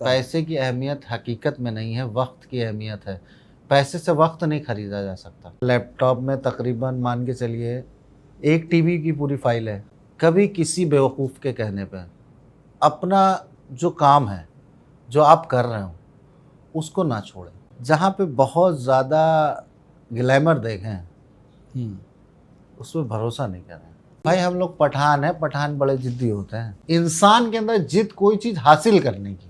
सकता है। पैसे की अहमियत हकीकत में नहीं है, वक्त की अहमियत है। पैसे से वक्त नहीं खरीदा जा सकता। लैपटॉप में तकरीबन मान के चलिए 1 टीबी की पूरी फाइल है। कभी किसी बेवकूफ़ के कहने पे अपना जो काम है, जो आप कर रहे हो, उसको ना छोड़ें। जहाँ पे बहुत ज़्यादा ग्लैमर देखें, उसमें भरोसा नहीं करें। भाई हम लोग पठान हैं, पठान बड़े जिद्दी होते हैं। इंसान के अंदर जिद कोई चीज़ हासिल करने की,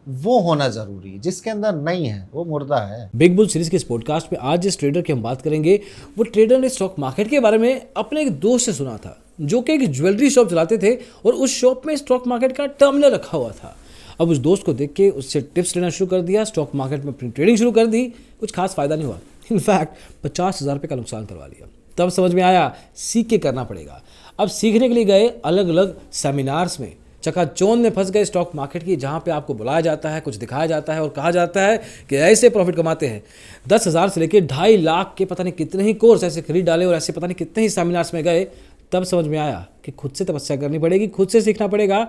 वो होना ज़रूरी है। जिसके अंदर नहीं है वो मुर्दा है। बिग बुल सीरीज के इस पॉडकास्ट में आज जिस ट्रेडर की हम बात करेंगे, वो ट्रेडर ने स्टॉक मार्केट के बारे में अपने एक दोस्त से सुना था, जो कि एक ज्वेलरी शॉप चलाते थे और उस शॉप में स्टॉक मार्केट का टर्मिनल रखा हुआ था। अब उस दोस्त को देख के उससे टिप्स लेना शुरू कर दिया, स्टॉक मार्केट में अपनी ट्रेडिंग शुरू कर दी। कुछ खास फायदा नहीं हुआ, इनफैक्ट 50,000 रुपये का नुकसान करवा लिया। तब समझ में आया सीख के करना पड़ेगा। अब सीखने के लिए गए अलग अलग सेमिनार्स में, चकाचौंध में फंस गए स्टॉक मार्केट की, जहां पे आपको बुलाया जाता है, कुछ दिखाया जाता है और कहा जाता है कि ऐसे प्रॉफिट कमाते हैं। 10,000 से लेकर 2.5 लाख के पता नहीं कितने ही कोर्स ऐसे खरीद डाले और ऐसे पता नहीं कितने ही सेमिनार्स में गए। तब समझ में आया कि खुद से तपस्या करनी पड़ेगी, खुद से सीखना पड़ेगा।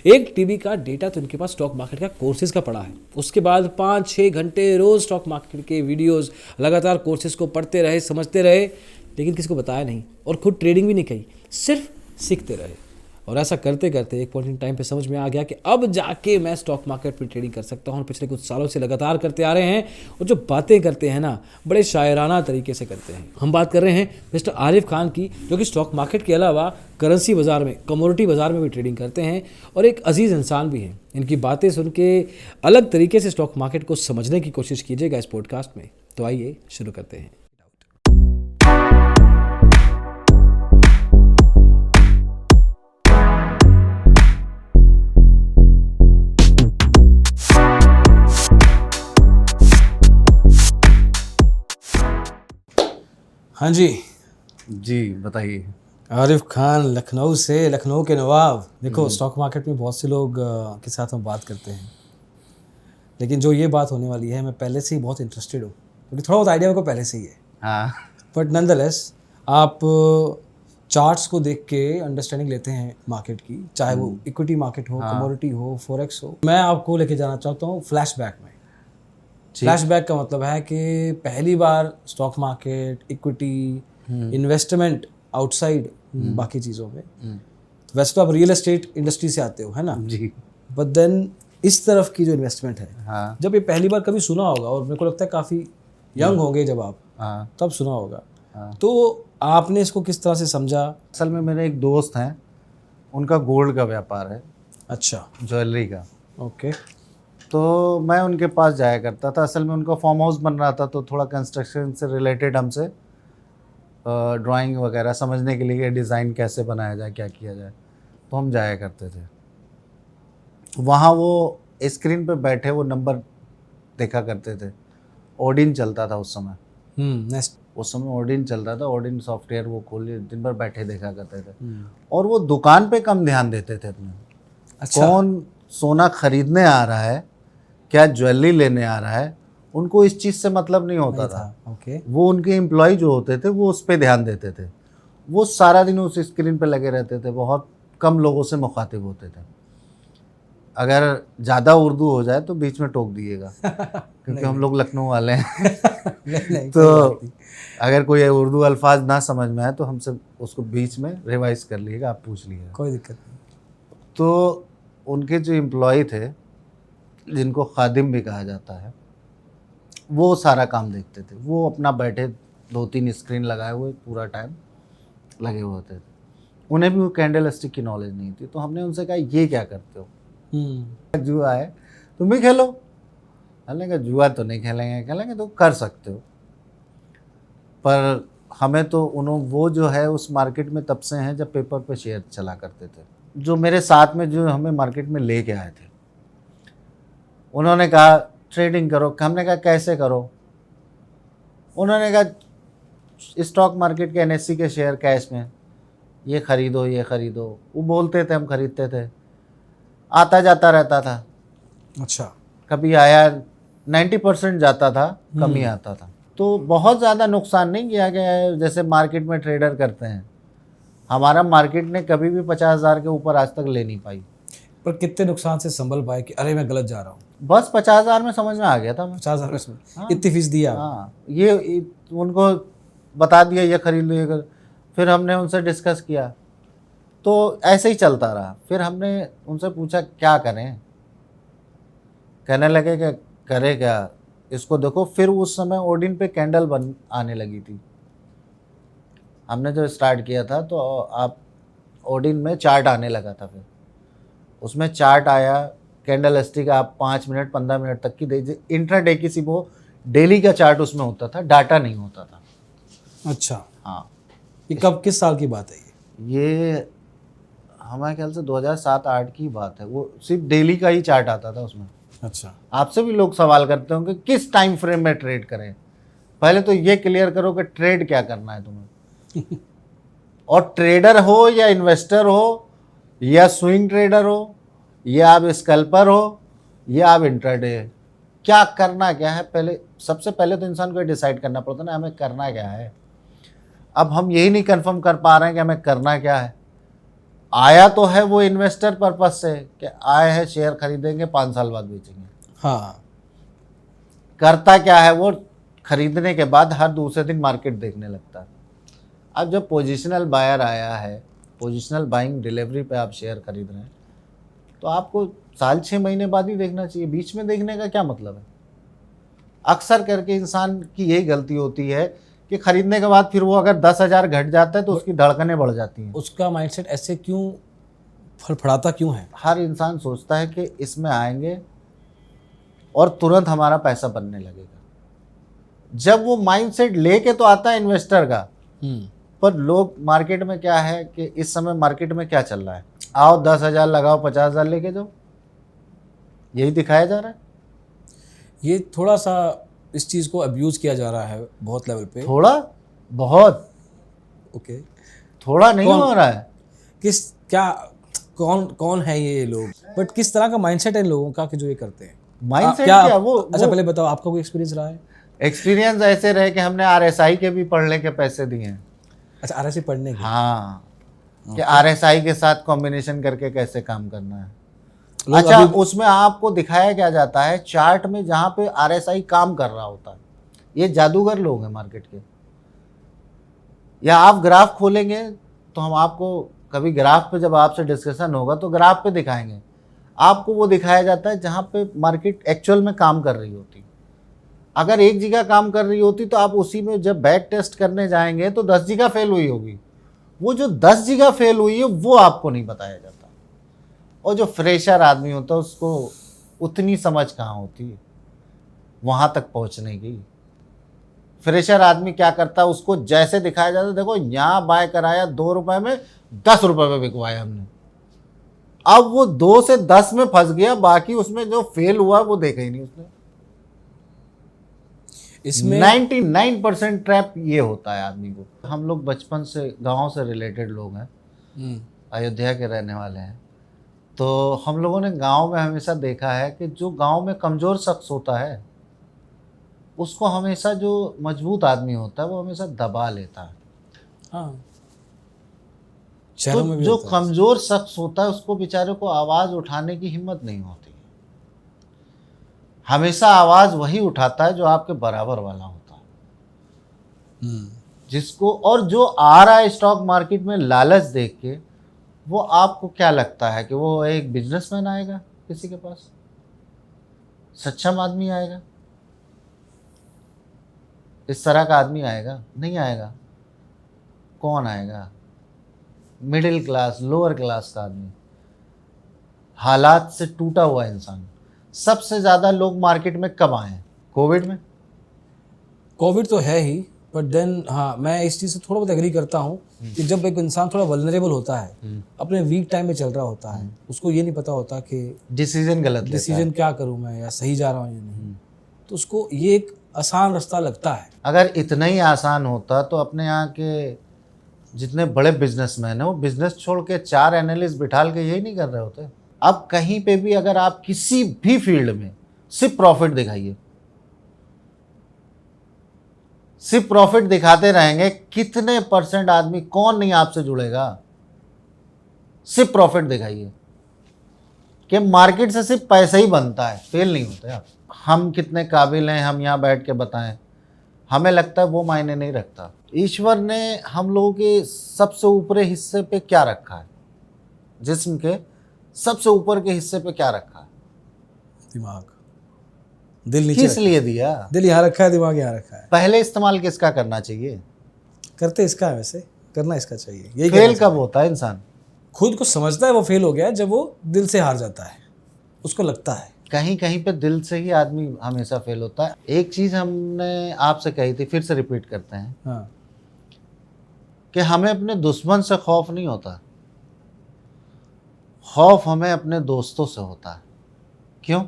1 टीबी का डेटा तो इनके पास स्टॉक मार्केट का कोर्सेज का पड़ा है। उसके बाद 5-6 घंटे रोज स्टॉक मार्केट के वीडियोस लगातार कोर्सेज को पढ़ते रहे, समझते रहे, लेकिन किसी को बताया नहीं और खुद ट्रेडिंग भी नहीं की, सिर्फ सीखते रहे। और ऐसा करते करते एक पॉइंट इन टाइम पे समझ में आ गया कि अब जाके मैं स्टॉक मार्केट में ट्रेडिंग कर सकता हूँ। पिछले कुछ सालों से लगातार करते आ रहे हैं और जो बातें करते हैं ना, बड़े शायराना तरीके से करते हैं। हम बात कर रहे हैं मिस्टर आरिफ खान की, जो कि स्टॉक मार्केट के अलावा करेंसी बाजार में, कमोडिटी बाजार में भी ट्रेडिंग करते हैं और एक अजीज़ इंसान भी हैं। इनकी बातें सुन के अलग तरीके से स्टॉक मार्केट को समझने की कोशिश कीजिएगा इस पॉडकास्ट में। तो आइए शुरू करते हैं। हाँ जी बताइए। आरिफ खान लखनऊ से, लखनऊ के नवाब। देखो स्टॉक मार्केट में बहुत से लोग के साथ हम बात करते हैं, लेकिन जो ये बात होने वाली है, मैं पहले से ही बहुत इंटरेस्टेड हूँ, क्योंकि थोड़ा बहुत आइडिया मेरे को पहले से ही है। हाँ, बट नंदलेस आप चार्ट्स को देख के अंडरस्टैंडिंग लेते हैं मार्केट की, चाहे वो इक्विटी मार्केट हो, कमोडिटी हो, फॉरेक्स हो। मैं आपको लेके जाना चाहता हूँ फ्लैशबैक में। फ्लैशबैक का मतलब है कि पहली बार stock market, equity, investment outside बाकी चीज़ों में, वैसे तो आप रियल एस्टेट इंडस्ट्री से आते हो, है ना जी। बट देन इस तरफ की जो इन्वेस्टमेंट है, हाँ, जब ये पहली बार कभी सुना होगा, और मेरे को लगता है काफ़ी यंग होंगे जब आप, हाँ, तब सुना होगा। हाँ। तो आपने इसको किस तरह से समझा? असल में मेरे एक दोस्त हैं, उनका गोल्ड का व्यापार है, अच्छा, ज्वेलरी का। ओके। तो मैं उनके पास जाया करता था। असल में उनका फार्म हाउस बन रहा था, तो थोड़ा कंस्ट्रक्शन से रिलेटेड हमसे ड्राइंग वगैरह समझने के लिए, डिज़ाइन कैसे बनाया जाए, क्या किया जाए, तो हम जाया करते थे। वहाँ वो स्क्रीन पे बैठे वो नंबर देखा करते थे। ओडिन चलता था उस समय। नेक्स्ट। उस समय ओडिन चल रहा था। ओडिन सॉफ्टवेयर वो खोले, दिन भर बैठे देखा करते थे। और वो दुकान पे कम ध्यान देते थे अपने। अच्छा। कौन सोना खरीदने आ रहा है, क्या ज्वेलरी लेने आ रहा है, उनको इस चीज़ से मतलब नहीं होता था। ओके। वो उनके एम्प्लॉय जो होते थे वो उस पर ध्यान देते थे। वो सारा दिन उस स्क्रीन पे लगे रहते थे। बहुत कम लोगों से मुखातिब होते थे। अगर ज़्यादा उर्दू हो जाए तो बीच में टोक दिएगा, क्योंकि हम लोग लखनऊ वाले हैं। नहीं, तो अगर कोई उर्दू अल्फाज ना समझ में आए तो हमसे उसको बीच में रिवाइज कर लीजिएगा, आप पूछ लीजिएगा, कोई दिक्कत नहीं। तो उनके जो एम्प्लॉय थे, जिनको खादिम भी कहा जाता है, वो सारा काम देखते थे। वो अपना बैठे 2-3 स्क्रीन लगाए हुए पूरा टाइम लगे हुए होते थे। उन्हें भी वो कैंडल स्टिक की नॉलेज नहीं थी। तो हमने उनसे कहा ये क्या करते हो? जुआ है, तुम भी खेलो। हमने कहा जुआ तो नहीं खेलेंगे। खेलेंगे तो कर सकते हो, पर हमें तो वो जो है उस मार्केट में तब से हैं जब पेपर पे शेयर चला करते थे। जो मेरे साथ में जो हमें मार्केट में लेके आए थे, उन्होंने कहा ट्रेडिंग करो। हमने कहा कैसे करो? उन्होंने कहा स्टॉक मार्केट के NSE के शेयर कैश में, ये ख़रीदो, ये ख़रीदो। वो बोलते थे, हम ख़रीदते थे। आता जाता रहता था। अच्छा। कभी आया 90% जाता था, कम ही आता था। तो बहुत ज़्यादा नुकसान नहीं किया गया है जैसे मार्केट में ट्रेडर करते हैं। हमारा मार्केट ने कभी भी 50,000 के ऊपर आज तक ले नहीं पाई। पर कितने नुकसान से संभल पाए कि अरे मैं गलत जा रहा हूँ? बस 50,000 में समझ में आ गया था मैं। 50,000 में हाँ। इतनी फीस दिया? हाँ, ये उनको बता दिया ये खरीद लो ये कर। फिर हमने उनसे डिस्कस किया, तो ऐसे ही चलता रहा। फिर हमने उनसे पूछा क्या करें, कहने लगे कि करे क्या, इसको देखो। फिर उस समय ओडिन पे कैंडल बन आने लगी थी। हमने जो स्टार्ट किया था तो आप ओडिन में चार्ट आने लगा था। फिर उसमें चार्ट आया, कैंडल स्टिक आप 5 मिनट 15 मिनट तक की दीजिए। इंट्राडे की सी वो डेली का चार्ट उसमें होता था, डाटा नहीं होता था। अच्छा, हाँ, ये कब किस साल की बात है ये हमारे ख्याल से 2007-8 की बात है। वो सिर्फ डेली का ही चार्ट आता था उसमें। अच्छा, आपसे भी लोग सवाल करते होंगे किस टाइम फ्रेम में ट्रेड करें। पहले तो ये क्लियर करो कि ट्रेड क्या करना है तुम्हें। और ट्रेडर हो या इन्वेस्टर हो या स्विंग ट्रेडर हो या आप स्कैल्पर हो या आप इंट्राडे, क्या करना क्या है। पहले सबसे पहले तो इंसान को डिसाइड करना पड़ता है ना, हमें करना क्या है। अब हम यही नहीं कंफर्म कर पा रहे हैं कि हमें करना क्या है। आया तो है वो इन्वेस्टर पर्पज से कि आए हैं शेयर खरीदेंगे 5 साल बाद बेचेंगे। हाँ, करता क्या है वो, खरीदने के बाद हर दूसरे दिन मार्केट देखने लगता है। अब जब पोजिशनल बायर आया है, पोजिशनल बाइंग डिलीवरी पे आप शेयर खरीद रहे हैं, तो आपको साल 6 महीने बाद ही देखना चाहिए। बीच में देखने का क्या मतलब है। अक्सर करके इंसान की यही गलती होती है कि खरीदने के बाद फिर वो अगर 10,000 घट जाता है तो उसकी धड़कनें बढ़ जाती हैं। उसका माइंडसेट ऐसे क्यों फड़फड़ाता क्यों है? हर इंसान सोचता है कि इसमें आएंगे और तुरंत हमारा पैसा बनने लगेगा। जब वो माइंडसेट लेके तो आता है इन्वेस्टर का, पर लोग मार्केट में क्या है कि इस समय मार्केट में क्या चल रहा है, आओ 10,000 लगाओ 50,000 लेके जाओ, यही दिखाया जा रहा है। ये थोड़ा सा इस चीज़ को अब्यूज़ किया जा रहा है बहुत लेवल पे। थोड़ा बहुत, ओके, थोड़ा नहीं कौन- हो रहा है। किस क्या कौन कौन है ये लोग, बट किस तरह का माइंडसेट है इन लोगों का कि जो ये करते हैं? माइंडसेट क्या क्या वो अच्छा पहले बताओ, आपका कोई एक्सपीरियंस रहा है? एक्सपीरियंस ऐसे रहे कि हमने RSI के भी पढ़ने के पैसे दिए हैं। अच्छा, RSI पढ़ने के? हाँ, कि RSI के साथ कॉम्बिनेशन करके कैसे काम करना है। लोग अच्छा, अभी- उसमें आपको दिखाया क्या जाता है चार्ट में, जहाँ पे RSI काम कर रहा होता है। ये जादूगर लोग हैं मार्केट के। या आप ग्राफ खोलेंगे तो हम आपको कभी ग्राफ पे जब आपसे डिस्कशन होगा तो ग्राफ पे दिखाएंगे, आपको वो दिखाया जाता है जहाँ पे मार्केट एक्चुअल में काम कर रही होती। अगर एक जगह काम कर रही होती तो आप उसी में जब बैक टेस्ट करने जाएंगे तो 10 जगह फेल हुई होगी। वो जो 10 जगह फेल हुई है वो आपको नहीं बताया जाता। और जो फ्रेशर आदमी होता है उसको उतनी समझ कहाँ होती है वहाँ तक पहुँचने की। फ्रेशर आदमी क्या करता है, उसको जैसे दिखाया जाता है, देखो यहाँ बाय कराया 2 रुपए में, 10 रुपए में बिकवाया हमने। अब वो 2 से 10 में फंस गया, बाकी उसमें जो फेल हुआ वो देखा ही नहीं उसने। इसमें 99% ट्रैप ये होता है आदमी को। हम लोग बचपन से गांव से रिलेटेड लोग हैं, अयोध्या के रहने वाले हैं, तो हम लोगों ने गांव में हमेशा देखा है कि जो गांव में कमज़ोर शख्स होता है उसको हमेशा जो मजबूत आदमी होता है वो हमेशा दबा लेता है। हाँ, शहरों में तो भी जो होता है। कमज़ोर शख्स होता है उसको बेचारे को आवाज़ उठाने की हिम्मत नहीं होती। हमेशा आवाज़ वही उठाता है जो आपके बराबर वाला होता है, जिसको, और जो आ रहा है स्टॉक मार्केट में लालच देख के, वो आपको क्या लगता है कि वो एक बिजनेसमैन आएगा किसी के पास, सक्षम आदमी आएगा, इस तरह का आदमी आएगा? नहीं आएगा। कौन आएगा? मिडिल क्लास, लोअर क्लास का आदमी, हालात से टूटा हुआ इंसान। सबसे ज़्यादा लोग मार्केट में कब आए हैं? कोविड में। कोविड तो है ही, बट देन हाँ, मैं इस चीज़ से थोड़ा बहुत एग्री करता हूँ कि जब एक इंसान थोड़ा वल्नरेबल होता है, अपने वीक टाइम में चल रहा होता है, उसको ये नहीं पता होता कि डिसीजन गलत लेता है। डिसीजन क्या करूँ मैं, या सही जा रहा हूँ या नहीं, तो उसको ये एक आसान रास्ता लगता है। अगर इतना ही आसान होता तो अपने यहाँ के जितने बड़े बिजनेसमैन हैं वो बिजनेस छोड़ के 4 एनालिस्ट बिठाल के यही नहीं कर रहे होते। अब कहीं पे भी अगर आप किसी भी फील्ड में सिर्फ प्रॉफिट दिखाइए, सिर्फ प्रॉफिट दिखाते रहेंगे, कितने % आदमी, कौन नहीं आपसे जुड़ेगा? सिर्फ प्रॉफिट दिखाइए। कि मार्केट से सिर्फ पैसा ही बनता है, फेल नहीं होते आप। हम कितने काबिल हैं हम यहाँ बैठ के बताएं, हमें लगता है वो मायने नहीं रखता। ईश्वर ने हम लोगों के सबसे ऊपरी हिस्से पे क्या रखा है, जिस्म के सबसे ऊपर के हिस्से पे क्या रखा है? दिमाग। दिल नीचे किस रखा लिए दिया? दिल यहाँ रखा है, दिमाग यहाँ रखा है। पहले इस्तेमाल किसका करना चाहिए? करते इसका है, वैसे करना इसका चाहिए। यही फेल कब होता है इंसान? खुद को समझता है वो फेल हो गया है, जब वो दिल से हार जाता है, उसको लगता है। कहीं कहीं पे दिल से ही आदमी हमेशा फेल होता है। एक चीज़ हमने आपसे कही थी, फिर से रिपीट करते हैं, हाँ, कि हमें अपने दुश्मन से खौफ नहीं होता, खौफ हमें अपने दोस्तों से होता है। क्यों?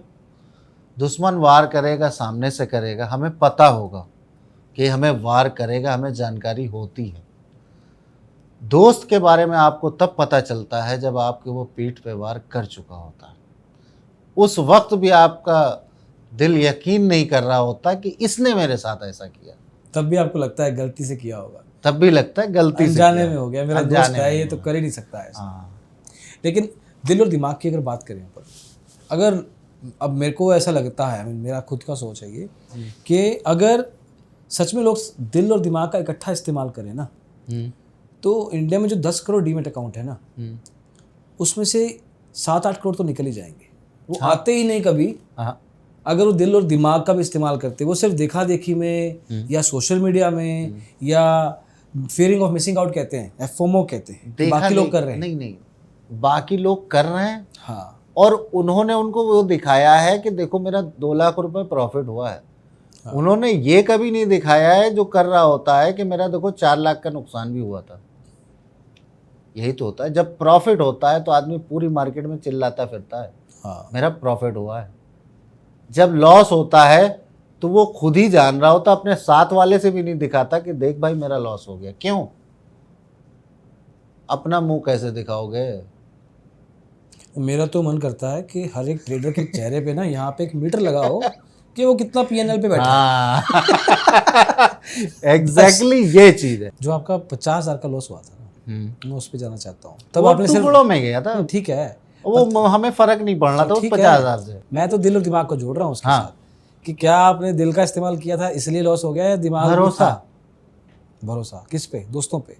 दुश्मन वार करेगा, सामने से करेगा, हमें पता होगा कि हमें वार करेगा, हमें जानकारी होती है। दोस्त के बारे में आपको तब पता चलता है जब आपके वो पीठ पे वार कर चुका होता है। उस वक्त भी आपका दिल यकीन नहीं कर रहा होता कि इसने मेरे साथ ऐसा किया, तब भी आपको लगता है गलती से किया होगा, तब भी लगता है गलती से अनजाने किया। में हो गया, मेरा अनजाने दोस्त है, में ये हो तो गया। कर ही नहीं सकता ऐसा। हाँ। लेकिन दिल और दिमाग की अगर बात करें पर, अगर अब मेरे को ऐसा लगता है, मेरा खुद का सोच है ये, कि अगर सच में लोग दिल और दिमाग का इकट्ठा इस्तेमाल करें ना, तो इंडिया में जो 10 करोड़ डीमैट अकाउंट है ना, उसमें से 7-8 करोड़ तो निकल ही जाएंगे। वो आते ही नहीं कभी। हाँ। अगर वो दिल और दिमाग का भी इस्तेमाल करते, वो सिर्फ देखा देखी में या सोशल मीडिया में या फियरिंग ऑफ मिसिंग आउट कहते हैं, एफओमो कहते हैं, कि बाकी लोग कर रहे हैं। नहीं, बाकी लोग कर रहे हैं। हाँ, और उन्होंने उनको वो दिखाया है कि देखो मेरा 2 लाख रुपए प्रॉफिट हुआ है। हाँ। उन्होंने ये कभी नहीं दिखाया है जो कर रहा होता है कि मेरा देखो 4 लाख का नुकसान भी हुआ था। यही तो होता है, जब प्रॉफिट होता है तो आदमी पूरी मार्केट में चिल्लाता फिरता है, हाँ, मेरा प्रॉफिट हुआ है। जब लॉस होता है तो वो खुद ही जान रहा होता, अपने साथ वाले से भी नहीं दिखाता कि देख भाई मेरा लॉस हो गया। क्यों? अपना मुंह कैसे दिखाओगे? मेरा तो मन करता है कि हर एक ट्रेडर के चेहरे पे ना यहाँ पे एक मीटर लगा हो कि वो कितना पीएनएल पे बैठा है। एग्जैक्टली ये चीज है। जो आपका 50,000 का लॉस हुआ था ना, मैं उस पे जाना चाहता हूँ। तब आपने टुकड़ों में गया था, ठीक है, वो हमें फर्क नहीं पड़ना था उस 50,000 से। मैं तो दिल और दिमाग को जोड़ रहा हूँ उसके साथ, कि क्या आपने दिल का इस्तेमाल किया था इसलिए लॉस हो गया, या दिमाग? भरोसा किस पे? दोस्तों पे?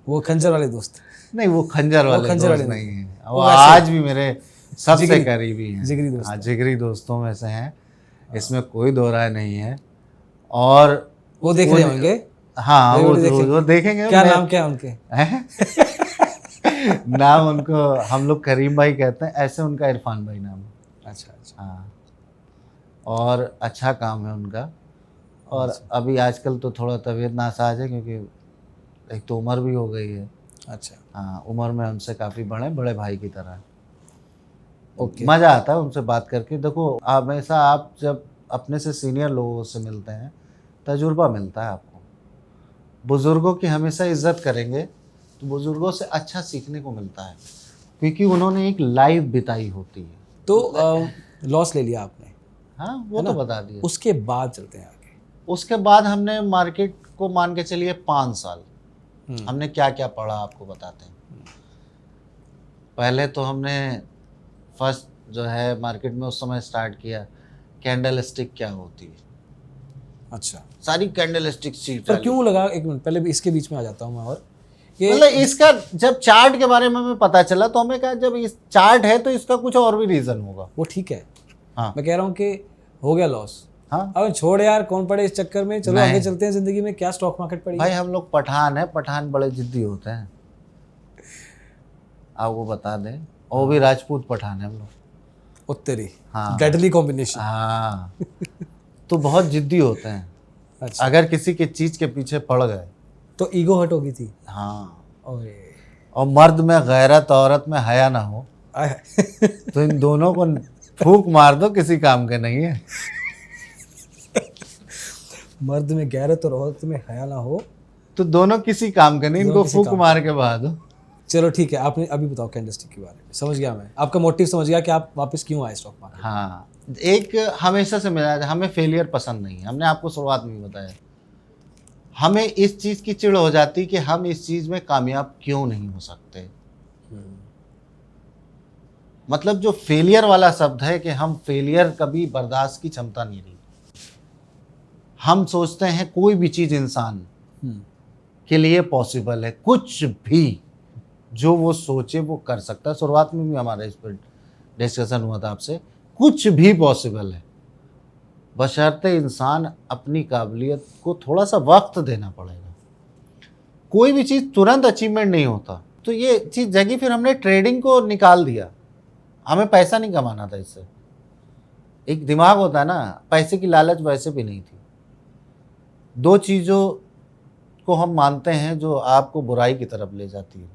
वो खंजर वाले दोस्त नहीं, वो खंजर वाले दोस्त नहीं है, वो आज भी मेरे सबसे करीबी हैं, जिगरी दोस्त। जिगरी दोस्तों में से हैं, इसमें कोई दो राय नहीं है। और वो देख रहे होंगे। हाँ, वो देखेंगे। क्या नाम क्या उनके? नाम उनको हम लोग करीम भाई कहते हैं, ऐसे उनका इरफान भाई नाम है। अच्छा। हाँ, और अच्छा काम है उनका। और अभी आजकल तो थोड़ा तबीयत नासाज है, क्योंकि एक तो उम्र भी हो गई है। अच्छा। हाँ, उम्र में हमसे काफ़ी बड़े भाई की तरह। ओके। मज़ा आता है उनसे बात करके। देखो, हमेशा आप जब अपने से सीनियर लोगों से मिलते हैं, तजुर्बा मिलता है आपको। बुज़ुर्गों की हमेशा इज्जत करेंगे तो बुज़ुर्गों से अच्छा सीखने को मिलता है, क्योंकि उन्होंने एक लाइफ बिताई होती है। तो लॉस ले लिया आपने? हाँ, वो तो बता दिया। उसके बाद चलते हैं आगे। उसके बाद हमने मार्केट को मान के चलिए 5 साल हमने क्या क्या पढ़ा आपको बताते हैं। पहले तो हमने फर्स्ट जो है मार्केट में उस समय स्टार्ट किया, कैंडल स्टिक क्या होती है। अच्छा। सारी कैंडल स्टिक सीट पर क्यों लगा? एक मिनट पहले भी इसके बीच में आ जाता हूँ मैं। और मतलब इसका जब चार्ट के बारे में हमें पता चला तो हमें कहा जब इस चार्ट है तो इसका कुछ और भी रीजन होगा। वो ठीक है। हाँ, मैं कह रहा हूँ कि हो गया लॉस। हाँ, अब छोड़ यार, कौन पड़े इस चक्कर में, चलो आगे चलते हैं। जिंदगी में क्या स्टॉक मार्केट पड़ी भाई, हम लोग पठान है, पठान बड़े जिद्दी होते हैं, आपको बता दें। और भी राजपूत पठान है हम लोग। उत्तरी। हाँ, डेडली कॉम्बिनेशन। हाँ, तो बहुत जिद्दी होते हैं। अच्छा। अगर किसी की चीज के पीछे पड़ गए तो ईगो हट होगी थी। हाँ, और मर्द में गैरत, औरत में हया ना हो तो इन दोनों को फूंक मार दो, किसी काम के नहीं है। मर्द में गैरत और औरत में हया ना हो तो दोनों किसी काम के नहीं, इनको फूंक मार के बहा दो। चलो ठीक है, आपने अभी बताओ कैंडलस्टिक के बारे में। समझ गया मैं, आपका मोटिव समझ गया कि आप वापस क्यों आए स्टॉक मार्केट। हाँ, एक हमेशा से मिला है, हमें फेलियर पसंद नहीं है। हमने आपको शुरुआत में बताया, हमें इस चीज़ की चिढ़ हो जाती कि हम इस चीज़ में कामयाब क्यों नहीं हो सकते। मतलब जो फेलियर वाला शब्द है कि हम फेलियर कभी बर्दाश्त की क्षमता नहीं रही। हम सोचते हैं कोई भी चीज़ इंसान के लिए पॉसिबल है, कुछ भी जो वो सोचे वो कर सकता है। शुरुआत में भी हमारा इस पर डिस्कशन हुआ था आपसे, कुछ भी पॉसिबल है, बशर्ते इंसान अपनी काबिलियत को थोड़ा सा वक्त देना पड़ेगा। कोई भी चीज़ तुरंत अचीवमेंट नहीं होता। तो ये चीज़ जगी, फिर हमने ट्रेडिंग को निकाल दिया। हमें पैसा नहीं कमाना था इससे। एक दिमाग होता है ना, पैसे की लालच वैसे भी नहीं थी। दो चीज़ों को हम मानते हैं जो आपको बुराई की तरफ ले जाती है,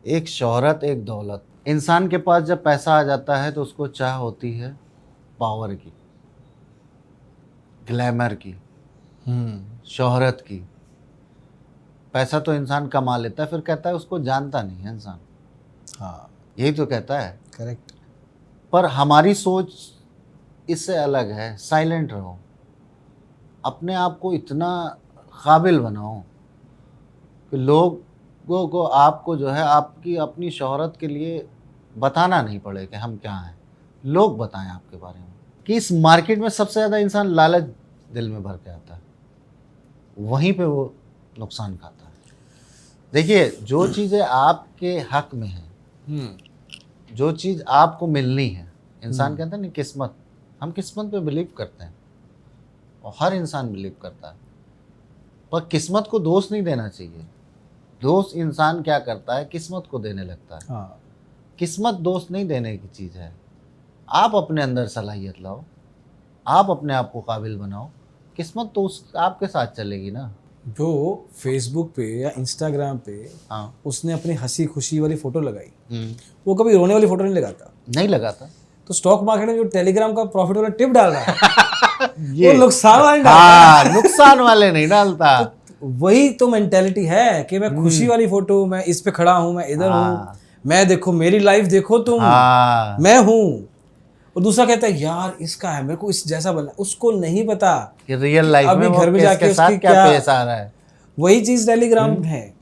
एक शोहरत, एक दौलत। इंसान के पास जब पैसा आ जाता है तो उसको चाह होती है पावर की, ग्लैमर की, शोहरत की। पैसा तो इंसान कमा लेता है, फिर कहता है उसको जानता नहीं है इंसान। हाँ, यही तो कहता है। करेक्ट। पर हमारी सोच इससे अलग है। साइलेंट रहो, अपने आप को इतना काबिल बनाओ कि लोगों को आपको जो है आपकी अपनी शोहरत के लिए बताना नहीं पड़े कि हम क्या हैं। लोग बताएं आपके बारे में। कि इस मार्केट में सबसे ज़्यादा इंसान लालच दिल में भर के आता है, वहीं पे वो नुकसान खाता है। देखिए, जो चीज़ें आपके हक में हैं, जो चीज़ आपको मिलनी है, इंसान कहता है नहीं किस्मत, हम किस्मत पे बिलीव करते हैं और हर इंसान बिलीव करता है। पर किस्मत को दोष नहीं देना चाहिए। दोष इंसान क्या करता है, किस्मत को देने लगता है। हाँ, किस्मत दोष नहीं देने की चीज़ है। आप अपने अंदर सलाहियत लाओ, आप अपने आप को काबिल बनाओ, किस्मत तो उस आपके साथ चलेगी ना। जो फेसबुक पे या इंस्टाग्राम पे हाँ, उसने अपनी हंसी खुशी वाली फोटो लगाई, वो कभी रोने वाली फोटो नहीं लगाता। नहीं लगाता। तो स्टॉक मार्केट में जो टेलीग्राम का प्रॉफिट वाला टिप डाल रहा है ये वो नुकसान वाला नहीं डाल रहा है। नुकसान वाले नहीं डालता। तो वही तो मेंटेलिटी है कि मैं खुशी वाली फोटो, मैं इस पे खड़ा हूँ, मैं इधर हूँ, मैं देखो मेरी लाइफ देखो तुम, मैं हूँ। और दूसरा कहता है यार इसका है, मेरे को इस जैसा बनना। उसको नहीं पता कि रियल लाइफ में अभी घर में जाके साथ उसकी क्या पेश आ रहा है। वही चीज टेलीग्राम में है,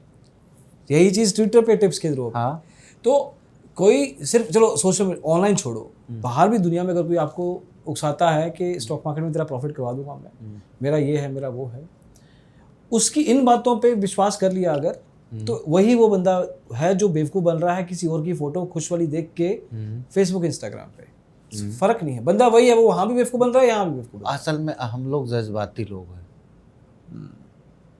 यही चीज ट्विटर पे टिप्स के थ्रू। हाँ, तो कोई सिर्फ चलो सोशल ऑनलाइन छोड़ो, बाहर भी दुनिया में अगर कोई आपको उकसाता है कि स्टॉक मार्केट में तेरा प्रॉफिट करवा दूंगा मैं, मेरा ये है, मेरा वो है, उसकी इन बातों पे विश्वास कर लिया अगर, तो वही वो बंदा है जो बेवकूफ़ बन रहा है किसी और की फोटो खुश वाली देख के फेसबुक इंस्टाग्राम पे। फर्क नहीं है, बंदा वही है, वो वहाँ भी बेवकूफ़ बन रहा है, यहाँ भी बेवकूफ़। असल में हम लोग जज्बाती लोग हैं।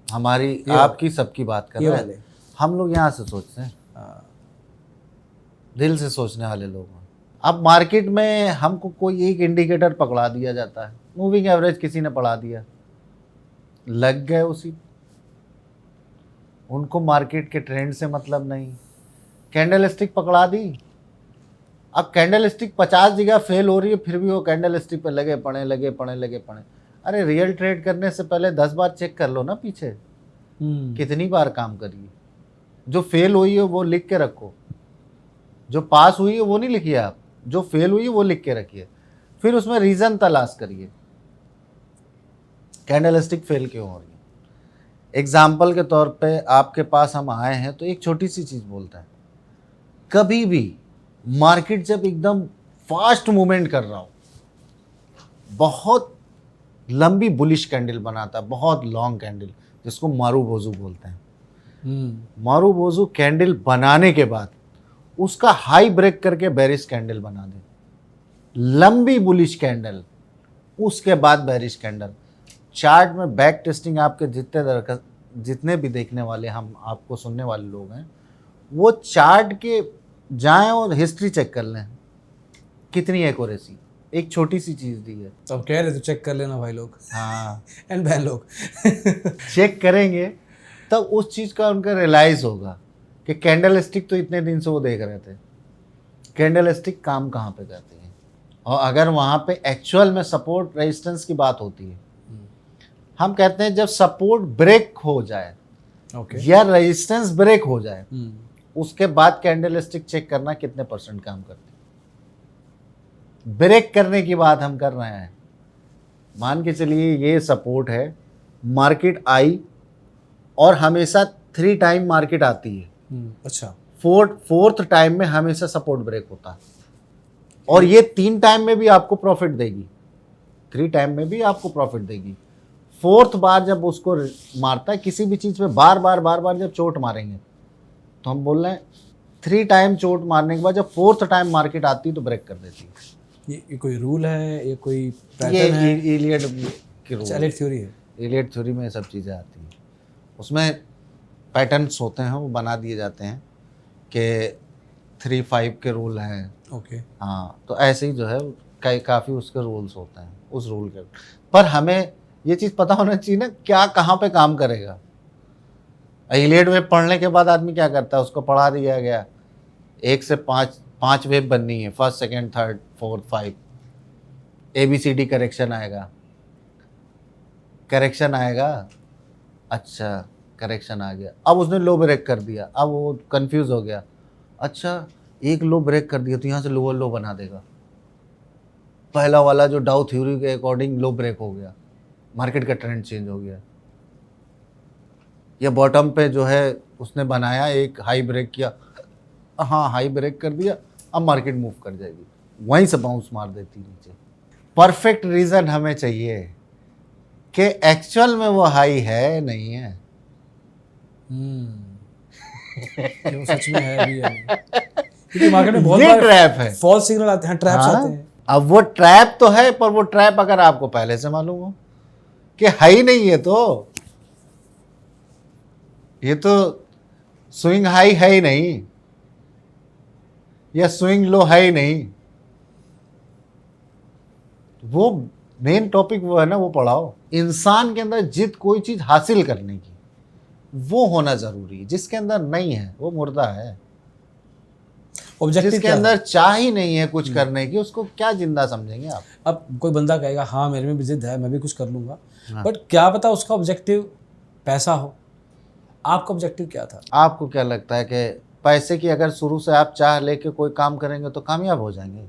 हमारी आपकी सबकी बात कर रहे हैं, हम लोग यहाँ से सोचते हैं, दिल से सोचने वाले लोग हैं। अब मार्केट में हमको कोई एक इंडिकेटर पकड़ा दिया जाता है, मूविंग एवरेज किसी ने पढ़ा दिया, लग गए उसी। उनको मार्केट के ट्रेंड से मतलब नहीं। कैंडल स्टिक पकड़ा दी, अब कैंडल स्टिक 50 जगह फेल हो रही है, फिर भी वो कैंडल स्टिक पे लगे पड़े। अरे रियल ट्रेड करने से पहले 10 बार चेक कर लो ना पीछे कितनी बार काम करिए। जो फेल हुई है वो लिख के रखो, जो पास हुई है वो नहीं लिखिए आप, जो फेल हुई है वो लिख के रखिए, फिर उसमें रीज़न तलाश करिए कैंडल स्टिक फेल क्यों हो रही है। एग्जाम्पल के तौर पे आपके पास हम आए हैं तो एक छोटी सी चीज़ बोलते हैं, कभी भी मार्केट जब एकदम फास्ट मूवमेंट कर रहा हो, बहुत लंबी बुलिश कैंडल बनाता है, बहुत लॉन्ग कैंडल, जिसको मारूबोजू बोलते हैं। मारूबोजू कैंडल बनाने के बाद उसका हाई ब्रेक करके बेरिश कैंडल बना दे, लंबी बुलिश कैंडल, उसके बाद बेरिश कैंडल। चार्ट में बैक टेस्टिंग आपके जितने भी देखने वाले, हम आपको सुनने वाले लोग हैं, वो चार्ट के जाएं और हिस्ट्री चेक कर लें कितनी एक्यूरेसी। एक छोटी सी चीज़ दी है, तो कह रहे तो चेक कर लेना भाई लोग। हाँ, एंड बहन लोग चेक करेंगे तब उस चीज़ का उनका रियलाइज होगा कि कैंडल स्टिक तो इतने दिन से वो देख रहे थे, कैंडल स्टिक काम कहाँ पे करती है। और अगर वहाँ पे एक्चुअल में सपोर्ट रेजिस्टेंस की बात होती है, हम कहते हैं जब सपोर्ट ब्रेक हो जाए या रेजिस्टेंस ब्रेक हो जाए, उसके बाद कैंडल स्टिक चेक करना कितने % काम करती है। ब्रेक करने की बात हम कर रहे हैं। मान के चलिए ये सपोर्ट है, मार्केट आई और हमेशा 3 टाइम मार्केट आती है। अच्छा, फोर्थ टाइम में हमेशा सपोर्ट ब्रेक होता है, और ये 3 टाइम में भी आपको प्रॉफिट देगी, 3 टाइम में भी आपको प्रॉफिट देगी। 4th बार जब उसको मारता है किसी भी चीज़ पे, बार बार जब चोट मारेंगे, तो हम बोल रहे हैं 3 टाइम चोट मारने के बाद जब 4th टाइम मार्केट आती है तो ब्रेक कर देती है। ये कोई रूल है, ये कोई ये पैटर्न है? इलियड की रूल, एलियट थ्योरी है। इलियड थ्योरी में ये सब चीज़ें आती हैं, उसमें पैटर्न्स होते हैं, वो बना दिए जाते हैं कि 3-5 के रूल हैं। ओके। हाँ, तो ऐसे ही जो है काफ़ी उसके रूल्स होते हैं, उस रूल के। पर हमें ये चीज़ पता होना चाहिए ना, क्या कहाँ पे काम करेगा। इलियड वेव पढ़ने के बाद आदमी क्या करता है, उसको पढ़ा दिया गया 1 से 5 वेव बननी है, 1st, 2nd, 3rd, 4th, 5, ABCD correction आएगा। अच्छा, करेक्शन आ गया, अब उसने लो ब्रेक कर दिया, अब वो कंफ्यूज हो गया। अच्छा, एक लो ब्रेक कर दिया तो यहाँ से लोअर लो बना देगा। पहला वाला जो डाउ थ्योरी के अकॉर्डिंग लो ब्रेक हो गया, मार्केट का ट्रेंड चेंज हो गया। या बॉटम पे जो है उसने बनाया, एक हाई ब्रेक किया, हाँ हाई ब्रेक कर दिया, अब मार्केट मूव कर जाएगी, वहीं से बाउंस मार देती नीचे। परफेक्ट रीज़न हमें चाहिए कि एक्चुअल में वो हाई है नहीं है। कि वो सच में है भी या नहीं। क्योंकि मार्केट में बहुत ये बार ट्रैप है, फॉल्स सिग्नल आते हैं, ट्रैप्स आते हैं। अब वो ट्रैप तो है, पर वो ट्रैप अगर आपको पहले से मालूम हो कि हाई नहीं है, तो ये तो स्विंग हाई है ही नहीं, या स्विंग लो है ही नहीं, वो मेन टॉपिक वो है ना, वो पढ़ाओ। इंसान के अंदर जिद कोई चीज हासिल करने की, वो होना जरूरी है। जिसके अंदर नहीं है वो मुर्दा है। ऑब्जेक्टिव जिसके अंदर चाह ही नहीं है कुछ करने की, उसको क्या जिंदा समझेंगे आप। अब कोई बंदा कहेगा हाँ मेरे में भी जिद है, मैं भी कुछ कर लूंगा, बट क्या पता उसका ऑब्जेक्टिव पैसा हो। आपका ऑब्जेक्टिव क्या था? आपको क्या लगता है कि पैसे की अगर शुरू से आप चाह लेके कोई काम करेंगे तो कामयाब हो जाएंगे?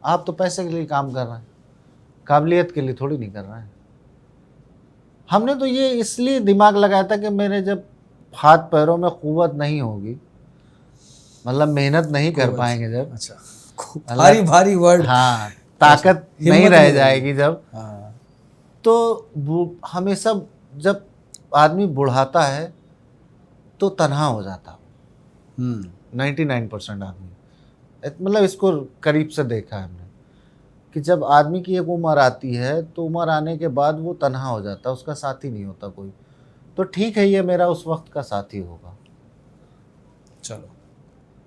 आप तो पैसे के लिए काम कर रहे हैं, काबिलियत के लिए थोड़ी नहीं कर रहे हैं। हमने तो ये इसलिए दिमाग लगाया था कि मेरे जब हाथ पैरों में कुव्वत नहीं होगी, मतलब मेहनत नहीं कर पाएंगे जब, अच्छा, भारी भारी वर्ड, हाँ, ताकत नहीं रह जाएगी जब, हाँ, तो वो हमेशा जब आदमी बुढ़ाता है तो तन्हा हो जाता। 99% आदमी, मतलब इसको करीब से देखा है हमने कि जब आदमी की एक उम्र आती है तो उम्र आने के बाद वो तन्हा हो जाता है, उसका साथी नहीं होता कोई। तो ठीक है, ये मेरा उस वक्त का साथी होगा, चलो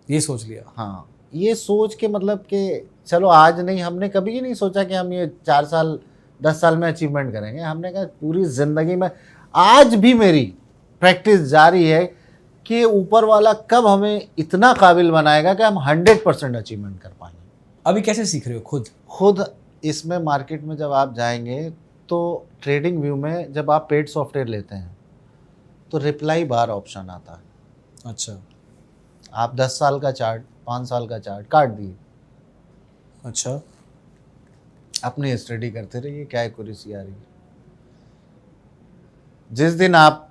ये सोच लिया। हाँ, ये सोच के मतलब कि चलो आज नहीं, हमने कभी ही नहीं सोचा कि हम ये 4 साल 10 साल में अचीवमेंट करेंगे। हमने कहा पूरी ज़िंदगी में, आज भी मेरी प्रैक्टिस जारी है कि ऊपर वाला कब हमें इतना काबिल बनाएगा कि हम 100% अचीवमेंट कर पाएंगे। अभी कैसे सीख रहे हो खुद इसमें मार्केट में जब आप जाएंगे तो ट्रेडिंग व्यू में जब आप पेड सॉफ्टवेयर लेते हैं तो रिप्लाई बार ऑप्शन आता है। अच्छा, आप 10 साल का चार्ट, 5 साल का चार्ट काट दिए, अच्छा, अपनी स्टडी करते रहिए क्या एक्यूरेसी आ रही है। जिस दिन आप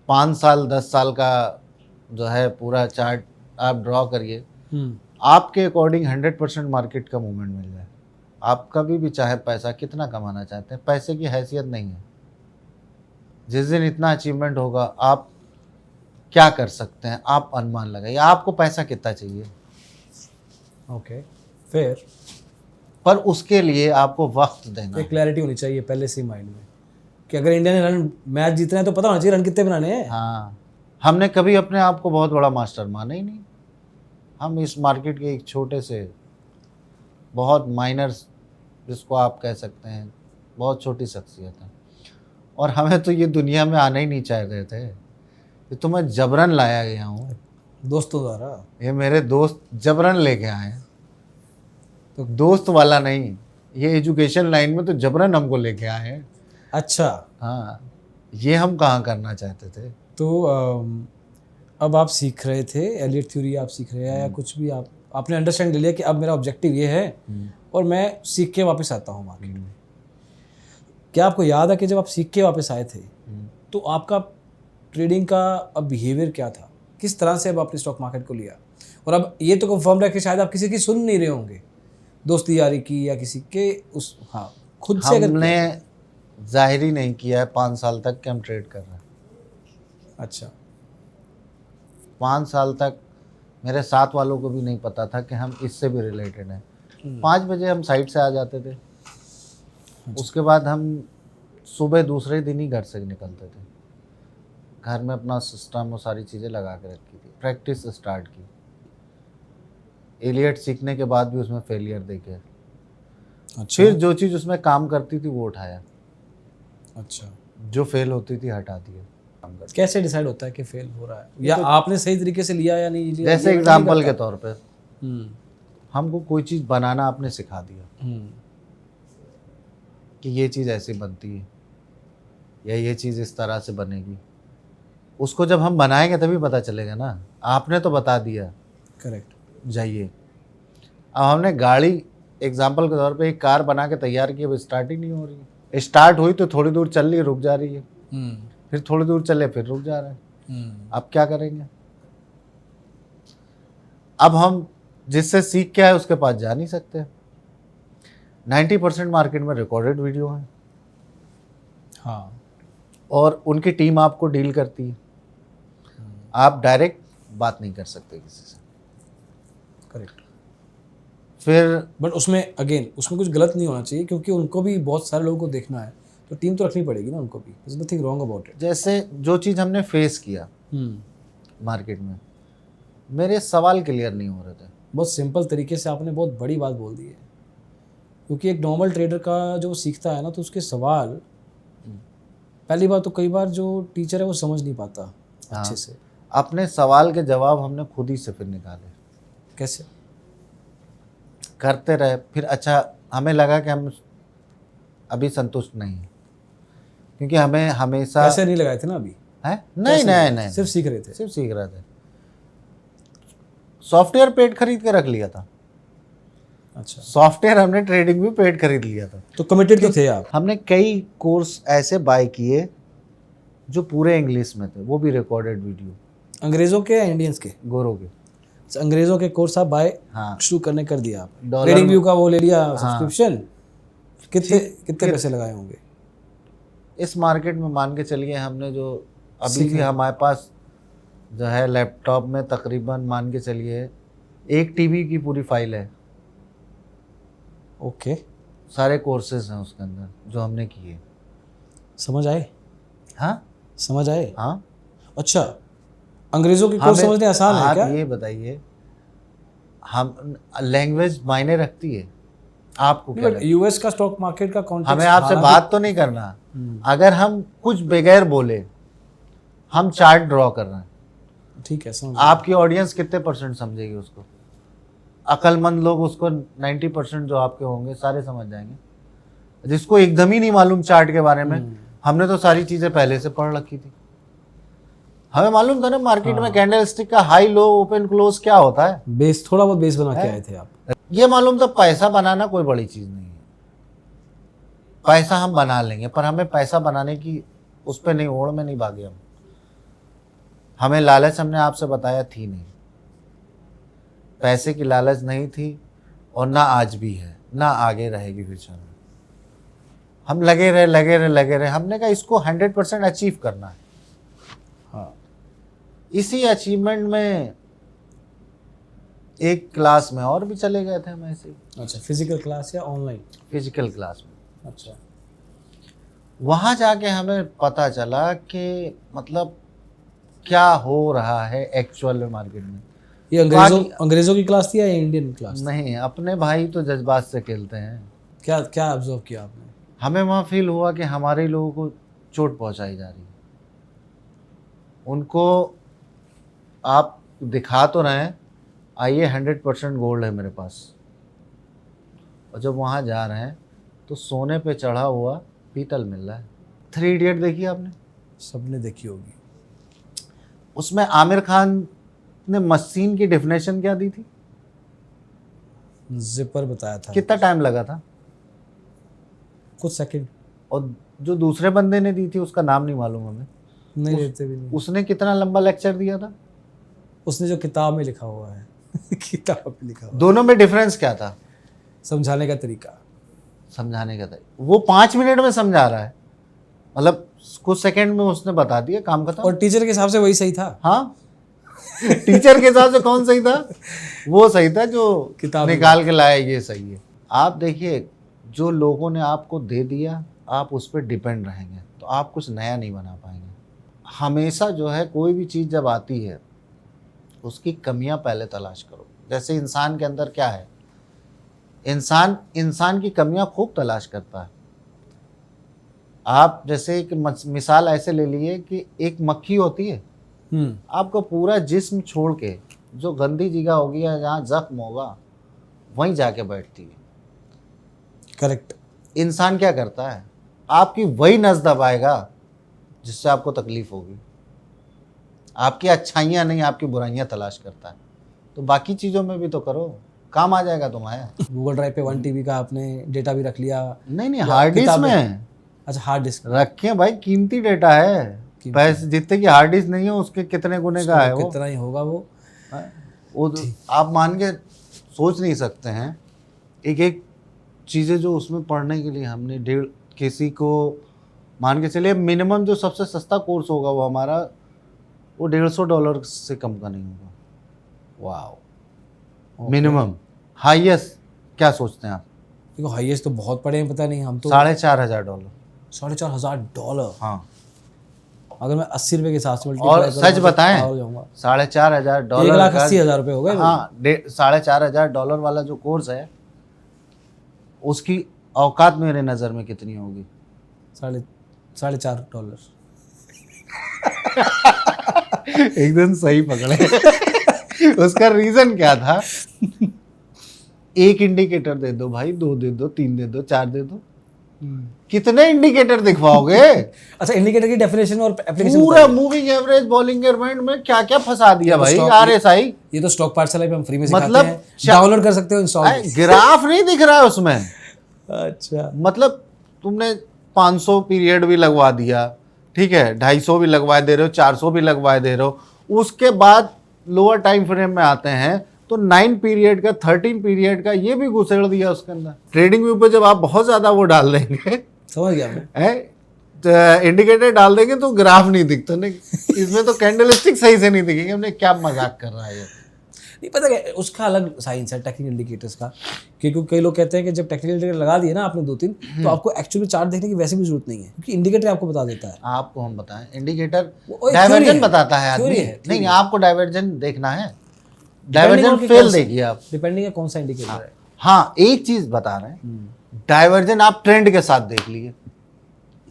5 साल 10 साल का जो है पूरा चार्ट आप ड्रॉ करिए, आपके अकॉर्डिंग 100% मार्केट का मूवमेंट मिल जाए। आप कभी भी चाहे पैसा कितना कमाना चाहते हैं, पैसे की हैसियत नहीं है। जिस दिन इतना अचीवमेंट होगा, आप क्या कर सकते हैं आप अनुमान लगाइए, आपको पैसा कितना चाहिए। ओके, फिर पर उसके लिए आपको वक्त देना एक क्लैरिटी होनी चाहिए पहले से माइंड में कि अगर इंडिया ने रन मैच जीतना है तो पता होना चाहिए रन कितने बनाने हैं। हाँ, हमने कभी अपने आप को बहुत बड़ा मास्टर माना ही नहीं। हम इस मार्केट के एक छोटे से बहुत माइनर, जिसको आप कह सकते हैं बहुत छोटी शख्सियत है, और हमें तो ये दुनिया में आना ही नहीं चाह रहे थे। ये तो मैं जबरन लाया गया हूँ, दोस्तों द्वारा। ये मेरे दोस्त जबरन लेके आए, तो दोस्त वाला नहीं, ये एजुकेशन लाइन में तो जबरन हमको लेके आए हैं। अच्छा, हाँ, ये हम कहाँ करना चाहते थे। तो अब आप सीख रहे थे एलियट थ्योरी, आप सीख रहे हैं या कुछ भी, आपने अंडरस्टैंड ले लिया कि अब मेरा ऑब्जेक्टिव ये है और मैं सीख के वापस आता हूँ मार्केट में। क्या आपको याद है कि जब आप सीख के वापस आए थे तो आपका ट्रेडिंग का अब बिहेवियर क्या था? किस तरह से अब आपने स्टॉक मार्केट को लिया? और अब ये तो कंफर्म है कि शायद आप किसी की सुन नहीं रहे होंगे, दोस्ती यारी की या किसी के उस, हाँ, खुद से अगर हमने जाहिर ही नहीं किया है 5 साल तक कि हम ट्रेड कर रहे हैं। अच्छा, 5 साल तक मेरे साथ वालों को भी नहीं पता था कि हम इससे भी रिलेटेड हैं। 5 बजे हम साइट से आ जाते थे, उसके बाद हम सुबह दूसरे दिन ही घर से निकलते थे। घर में अपना सिस्टम और सारी चीज़ें लगा के रखी थी, प्रैक्टिस स्टार्ट की। एलियट सीखने के बाद भी उसमें फेलियर देखे, अच्छा, फिर जो चीज़ उसमें काम करती थी वो उठाया, अच्छा। जो फेल होती थी हटा दिया। काम करते। कैसे डिसाइड होता है कि फेल हो रहा है, या आपने सही तरीके से लिया या नहीं लिया? जैसे ये एग्जाम्पल नहीं के तौर पे हम्म, हमको कोई चीज़ बनाना आपने सिखा दिया हम्म, कि ये चीज़ ऐसे बनती है या ये चीज़ इस तरह से बनेगी, उसको जब हम बनाएंगे तभी पता चलेगा ना। आपने तो बता दिया करेक्ट। जाइए। अब हमने गाड़ी एग्जाम्पल के तौर पे एक कार बना के तैयार की, अब स्टार्ट ही नहीं हो रही है। स्टार्ट हुई तो थोड़ी दूर चल रही है, रुक जा रही है, फिर थोड़ी दूर चले फिर रुक जा रहा है। अब क्या करेंगे? अब हम जिससे सीख के आए उसके पास जा नहीं सकते। 90% मार्केट में रिकॉर्डेड वीडियो है, हाँ, और उनकी टीम आपको डील करती है। आप डायरेक्ट बात नहीं कर सकते किसी से। करेक्ट। फिर बट उसमें अगेन उसमें कुछ गलत नहीं होना चाहिए, क्योंकि उनको भी बहुत सारे लोगों को देखना है, तो टीम तो रखनी पड़ेगी ना उनको भी। There's nothing wrong about it. जैसे जो चीज़ हमने फेस किया मार्केट में, मेरे सवाल क्लियर नहीं हो रहे थे। बहुत सिंपल तरीके से आपने बहुत बड़ी बात बोल दी है, क्योंकि एक नॉर्मल ट्रेडर का जो सीखता है ना, तो उसके सवाल, पहली बात तो कई बार जो टीचर है वो समझ नहीं पाता अच्छे से। अपने सवाल के जवाब हमने खुद ही से फिर निकाले। कैसे? करते रहे, फिर अच्छा हमें लगा कि हम अभी संतुष्ट नहीं हैं, क्योंकि हमें हमेशा पैसे नहीं लगाए थे ना अभी? है नहीं, सिर्फ सीख रहे थे। सिर्फ सीख रहे थे। सॉफ्टवेयर पेड खरीद के रख लिया था। अच्छा, सॉफ्टवेयर हमने ट्रेडिंग भी पेड खरीद लिया था। तो कमिटेड तो थे आप। हमने कई कोर्स ऐसे बाय किए जो पूरे इंग्लिश में थे, वो भी रिकॉर्डेड वीडियो, अंग्रेजों के या इंडियंस के? गोरों के। अंग्रेजों के कोर्स आप बाय हाँ, शुरू करने कर दिया आप। डॉलर ट्रेडिंग में- व्यू का वो ले लिया हाँ। सब्सक्रिप्शन। कितने पैसे लगाए होंगे? इस मार्केट में मान के चलिए हमने जो अभी सीख भी रहे। हमारे पास जो है लैपटॉप में तकरीबन मान के चलिए 1 टीबी की पूरी फाइल है। ओके, सारे कोर्सेज हैं उसके अंदर जो हमने किए। समझ आए? हाँ समझ आए? हाँ। अच्छा, अंग्रेजों के कोर्स हमें- समझने आसान है आप क्या? ये बताइए, हम लैंग्वेज मायने रखती है? आपको क्या लगता है? यूएस का स्टॉक मार्केट का कॉन्टेक्स्ट, हमें आपसे बात तो नहीं करना। अगर हम कुछ बगैर बोले हम चार्ट ड्रॉ कर रहे हैं, ठीक है, समझ आपकी ऑडियंस कितने % समझेगी उसको? अक्लमंद लोग उसको 90% जो आपके होंगे सारे समझ जाएंगे। जिसको एकदम ही नहीं मालूम चार्ट के बारे में, हमने तो सारी चीजें पहले से पढ़ रखी थी। हमें मालूम था ना मार्केट में कैंडलस्टिक का हाई लो ओपन क्लोज क्या होता है। बेस, थोड़ा बहुत बेस बना के आए थे आप। ये मालूम था पैसा बनाना कोई बड़ी चीज नहीं है, पैसा हम बना लेंगे, पर हमें पैसा बनाने की उस पर नहीं, ओढ़ में नहीं भागे हम। हमें लालच, हमने आपसे बताया, थी नहीं। पैसे की लालच नहीं थी, और ना आज भी है, ना आगे रहेगी फ्यूचर में। हम लगे रहे। हमने कहा इसको 100% अचीव करना है। हाँ, इसी अचीवमेंट में एक क्लास में और भी चले गए थे हम ऐसे ही, अच्छा, फिजिकल क्लास या ऑनलाइन? फिजिकल क्लास में। अच्छा, वहाँ जाके हमें पता चला कि मतलब क्या हो रहा है एक्चुअल में मार्केट में। ये अंग्रेजों की क्लास थी या इंडियन क्लास? नहीं, अपने भाई तो जज्बात से खेलते हैं। क्या क्या ऑब्जर्व किया आपने? हमें वहाँ फील हुआ कि हमारे लोगों को चोट पहुँचाई जा रही है। उनको आप दिखा तो रहे हैं, आइए 100% गोल्ड है मेरे पास, और जब वहाँ जा रहे हैं तो सोने पे चढ़ा हुआ पीतल मिल रहा है। 3 इडियट देखी आपने? सबने देखी होगी। उसमें आमिर खान ने मशीन की डेफिनेशन क्या दी थी? जिपर बताया था। कितना टाइम लगा था? कुछ सेकंड। और जो दूसरे बंदे ने दी थी उसका नाम नहीं मालूम हमें, नहीं लेते भी नहीं। उसने कितना लंबा लेक्चर दिया था? उसने जो किताब में लिखा हुआ है किताब में लिखा हुआ दोनों में डिफरेंस क्या था? समझाने का तरीका। समझाने का तरीका। वो 5 मिनट में समझा रहा है, मतलब कुछ सेकंड में उसने बता दिया, काम खत्म। और टीचर के हिसाब से वही सही था। हाँ टीचर के हिसाब से कौन सही था? वो सही था जो किताब निकाल के लाया, ये सही है। आप देखिए, जो लोगों ने आपको दे दिया आप उस पर डिपेंड रहेंगे तो आप कुछ नया नहीं बना पाएंगे। हमेशा जो है कोई भी चीज़ जब आती है उसकी कमियां पहले तलाश करो। जैसे इंसान के अंदर क्या है, इंसान की कमियां खूब तलाश करता है। आप जैसे एक मिसाल ऐसे ले लिए कि एक मक्खी होती है, आपका पूरा जिस्म छोड़ के जो गंदी जगह होगी या जहाँ जख्म होगा वहीं जाके बैठती है। करेक्ट। इंसान क्या करता है, आपकी वही नस दबाएगा जिससे आपको तकलीफ होगी। आपकी अच्छाइयाँ नहीं, आपकी बुराइयाँ तलाश करता है। तो बाकी चीज़ों में भी तो करो, काम आ जाएगा तुम्हारे। गूगल ड्राइव पे 1 TB का आपने डेटा भी रख लिया? नहीं, हार्ड डिस्क में। अच्छा, हार्ड डिस्क रखे भाई, कीमती डेटा है। पैसे जितने की हार्ड डिस्क नहीं है उसके कितने गुने का है वो, कितना ही होगा वो आप मान के सोच नहीं सकते हैं। एक एक चीज़ें जो उसमें पढ़ने के लिए हमने किसी को मान के चलिए मिनिमम जो सबसे सस्ता कोर्स होगा वो हमारा वो $150 से कम का नहीं होगा। वाह, मिनिमम। हाईएस्ट क्या सोचते हैं आप? देखो हाईएस्ट तो बहुत पड़े हैं, पता नहीं, हम तो $4,500। $4,500। हाँ, अगर मैं 80 रुपये के हिसाब से और सच बताएं $4,500 $1,80,000 रुपये हो गए। हाँ, $4,500 वाला जो कोर्स है उसकी औकात मेरे नज़र में कितनी होगी? $4.5। एकदम सही पकड़े। उसका रीजन क्या था? एक इंडिकेटर दे दो भाई, 2 दे दो, 3 दे दो, 4 दे दो, कितने इंडिकेटर दिखवाओगे? अच्छा, इंडिकेटर की डेफिनेशन और एप्लीकेशन पूरा मूविंग एवरेज, बॉलिंग एवरेज में क्या क्या फंसा दिया भाई। RSI ये तो स्टॉक पाठशाला पे हम फ्री में मतलब सिखाते हैं, डाउनलोड कर सकते हो, इंस्टॉल। ग्राफ नहीं दिख रहा है उसमें। अच्छा, मतलब तुमने 500 पीरियड भी लगवा दिया, ठीक है, 250 भी लगवा दे रहे हो, 400 भी लगवा दे रहे हो, उसके बाद लोअर टाइम फ्रेम में आते हैं तो 9 पीरियड का, 13 पीरियड का ये भी घुसेड़ दिया उसके अंदर। ट्रेडिंग व्यू पे जब आप बहुत ज्यादा वो डाल देंगे, समझ गया मैं, तो इंडिकेटर डाल देंगे तो ग्राफ नहीं दिखता नहीं, इसमें तो कैंडलस्टिक सही से नहीं दिखेंगे। हमने क्या मजाक कर रहा है ये? नहीं पता क्या, उसका अलग साइंस है टेक्निकल इंडिकेटर्स का। क्योंकि कई लोग कहते हैं कि जब टेक्निकल इंडिकेटर लगा दिए ना आपने 2-3, तो आपको एक्चुअली चार्ट देखने की वैसे भी जरूरत नहीं है, क्योंकि इंडिकेटर आपको बता देता है। आपको हम बताएं, इंडिकेटर डाइवर्जन बताता है आदमी। नहीं, आपको डाइवर्जन देखना है, डाइवर्जन फेल देखिए आप, डिपेंडिंग है कौन सा इंडिकेटर है। हाँ, एक चीज बता रहे हैं, डाइवर्जन आप ट्रेंड के साथ देख लिए,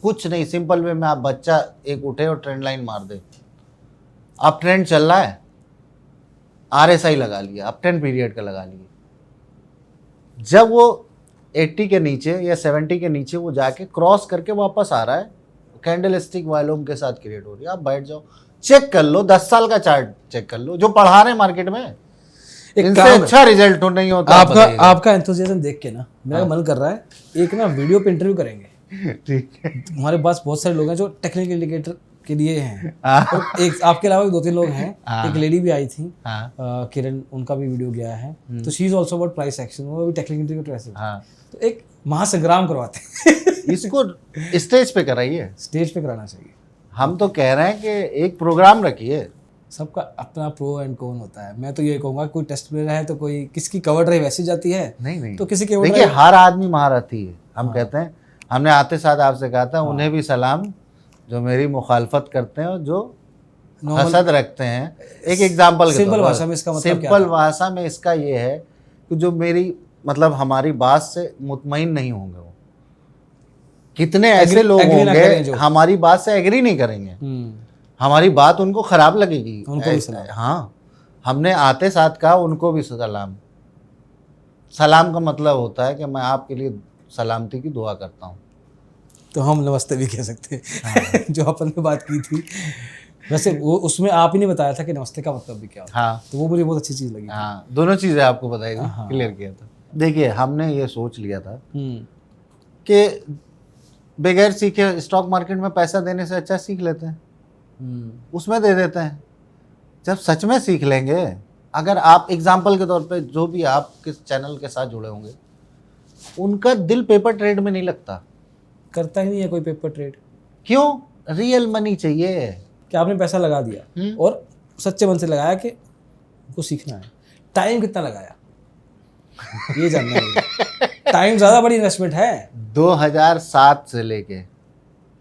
कुछ नहीं, सिंपल वे में आप बच्चा एक उठे और ट्रेंड लाइन मार दे, अब ट्रेंड चल रहा है, RSI लगा लिया, अब 10 पीरियड का लगा लिए, जब वो 80 के नीचे या 70 के नीचे वो जाके क्रॉस करके वापस आ रहा है, कैंडल स्टिक वॉल्यूम के साथ क्रिएट हो रही है, आप बैठ जाओ, चेक कर लो, 10 साल का चार्ट चेक कर लो जो पढ़ा रहे हैं मार्केट में, इनसे अच्छा रिजल्ट तो नहीं होता। आपका एंथुसियाज्म देख के ना मेरा मन कर रहा है एक ना वीडियो पे इंटरव्यू करेंगे। ठीक है, हमारे पास बहुत सारे लोग हैं जो टेक्निकल इंडिकेटर के लिए हैं, और एक आपके अलावा 2-3 लोग हैं, एक लेडी भी आई थी किरण, उनका भी वीडियो गया है, तो she is also about price action, वो भी टेक्निकल इंडिकेटर ऐसे। तो एक महासंग्राम करवाते हैं। इसको स्टेज पे कराइए, स्टेज पे कराना चाहिए। हम तो कह रहे हैं कि एक प्रोग्राम रखिए। सबका अपना प्रो एंड कौन होता है। मैं तो ये कहूँगा कोई टेस्ट प्लेयर है तो कोई किसकी कवर ड्राइव वैसी जाती है, नहीं तो किसी के देखिए हर आदमी महारथी है। हम कहते हैं, हमने आते साथ आपसे कहा था, उन्हें भी सलाम जो मेरी मुखालफत करते हैं और जो हसद रखते हैं। एक एग्जाम्पल, सिंपल भाषा में इसका मतलब क्या है? सिंपल भाषा में इसका ये है कि जो मेरी मतलब हमारी बात से मुतमईन नहीं होंगे, वो कितने ऐसे लोग होंगे हमारी बात से एग्री नहीं करेंगे, हमारी बात उनको खराब लगेगी, उनको भी सलाम। हाँ, हमने आते साथ कहा उनको भी सलाम। सलाम का मतलब होता है कि मैं आपके लिए सलामती की दुआ करता हूँ, तो हम नमस्ते भी कह सकते हैं। जो अपन ने बात की थी, वैसे वो उसमें आप ही ने बताया था कि नमस्ते का मतलब भी क्या होता है। तो वो मुझे बहुत अच्छी चीज़ लगी। हाँ, दोनों चीज़ें आपको बताई थी, क्लियर किया था। देखिए हमने ये सोच लिया था कि बगैर सीखे स्टॉक मार्केट में पैसा देने से अच्छा सीख लेते हैं, उसमें दे देते हैं। जब सच में सीख लेंगे, अगर आप एग्जाम्पल के तौर पे जो भी आप किस चैनल के साथ जुड़े होंगे, उनका दिल पेपर ट्रेड में नहीं लगता। करता ही नहीं है कोई पेपर ट्रेड। क्यों? रियल मनी चाहिए। कि आपने पैसा लगा दिया और सच्चे मन से लगाया कि को सीखना है, टाइम कितना लगाया ये जानना है। टाइम ज़्यादा बड़ी इन्वेस्टमेंट है। 2007 से लेके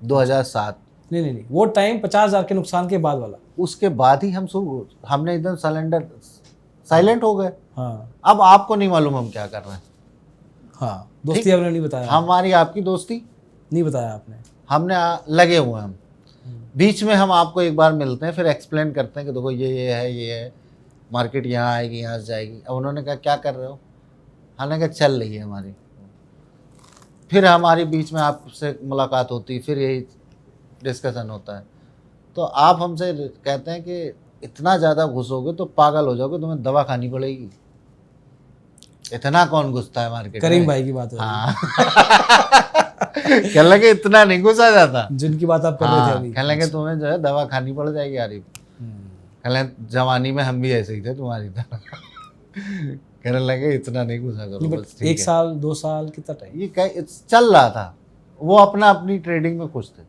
2007, नहीं, वो टाइम 50,000 के नुकसान के बाद वाला। उसके बाद ही हमने एकदम साइलेंट हो गए। हाँ अब आपको नहीं मालूम हम क्या कर रहे हैं। हाँ, दोस्ती आपने नहीं बताया। हमारी आपकी दोस्ती नहीं बताया आपने। हमने लगे हुए हैं हम। बीच में हम आपको एक बार मिलते हैं, फिर एक्सप्लेन करते हैं कि देखो ये है, मार्केट यहाँ आएगी, यहाँ से जाएगी। अब उन्होंने कहा क्या कर रहे हो? हमने कहा चल रही है हमारी। फिर हमारी बीच में आपसे मुलाकात होती, फिर यही डिस्कशन होता है। तो आप हमसे कहते हैं कि इतना ज़्यादा घुसोगे तो पागल हो जाओगे, तुम्हें दवा खानी पड़ेगी। इतना कौन घुसता है मार्केट में? करीम भाई की बात हो रही है। हाँ कहने लगे इतना नहीं घुसा जाता, जिनकी बात आप कर रहे थे अभी। कहने लगे तुम्हें जो है दवा खानी पड़ जाएगी यार। कहने लगे जवानी में हम भी ऐसे ही थे तुम्हारी तरह। कहने लगे इतना नहीं घुसा करो बस। 1 साल 2 साल कितना टाइम ये चल रहा था, वो अपनी ट्रेडिंग में खुश थे।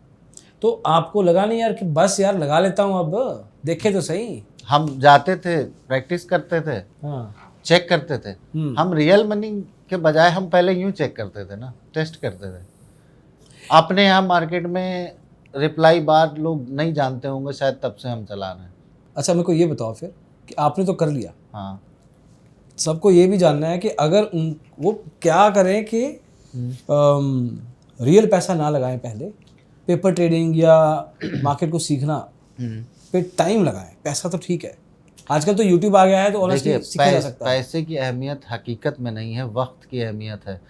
तो आपको लगा नहीं यार कि बस यार लगा लेता हूँ, अब देखे तो सही। हम जाते थे, प्रैक्टिस करते थे, हाँ चेक करते थे। हम रियल मनी के बजाय हम पहले यूं चेक करते थे ना, टेस्ट करते थे। अपने यहाँ मार्केट में रिप्लाई बार लोग नहीं जानते होंगे शायद, तब से हम चला रहे हैं। अच्छा मेरे को ये बताओ फिर कि आपने तो कर लिया, हाँ, सबको ये भी जानना है कि अगर वो क्या करें कि रियल पैसा ना लगाएं, पहले पेपर ट्रेडिंग या मार्केट को सीखना पे टाइम लगाएं। पैसा तो ठीक है, आजकल तो यूट्यूब आ गया है तो ऑनेस्टली सीखा जा सकता है। पैसे की अहमियत हकीकत में नहीं है, वक्त की अहमियत है।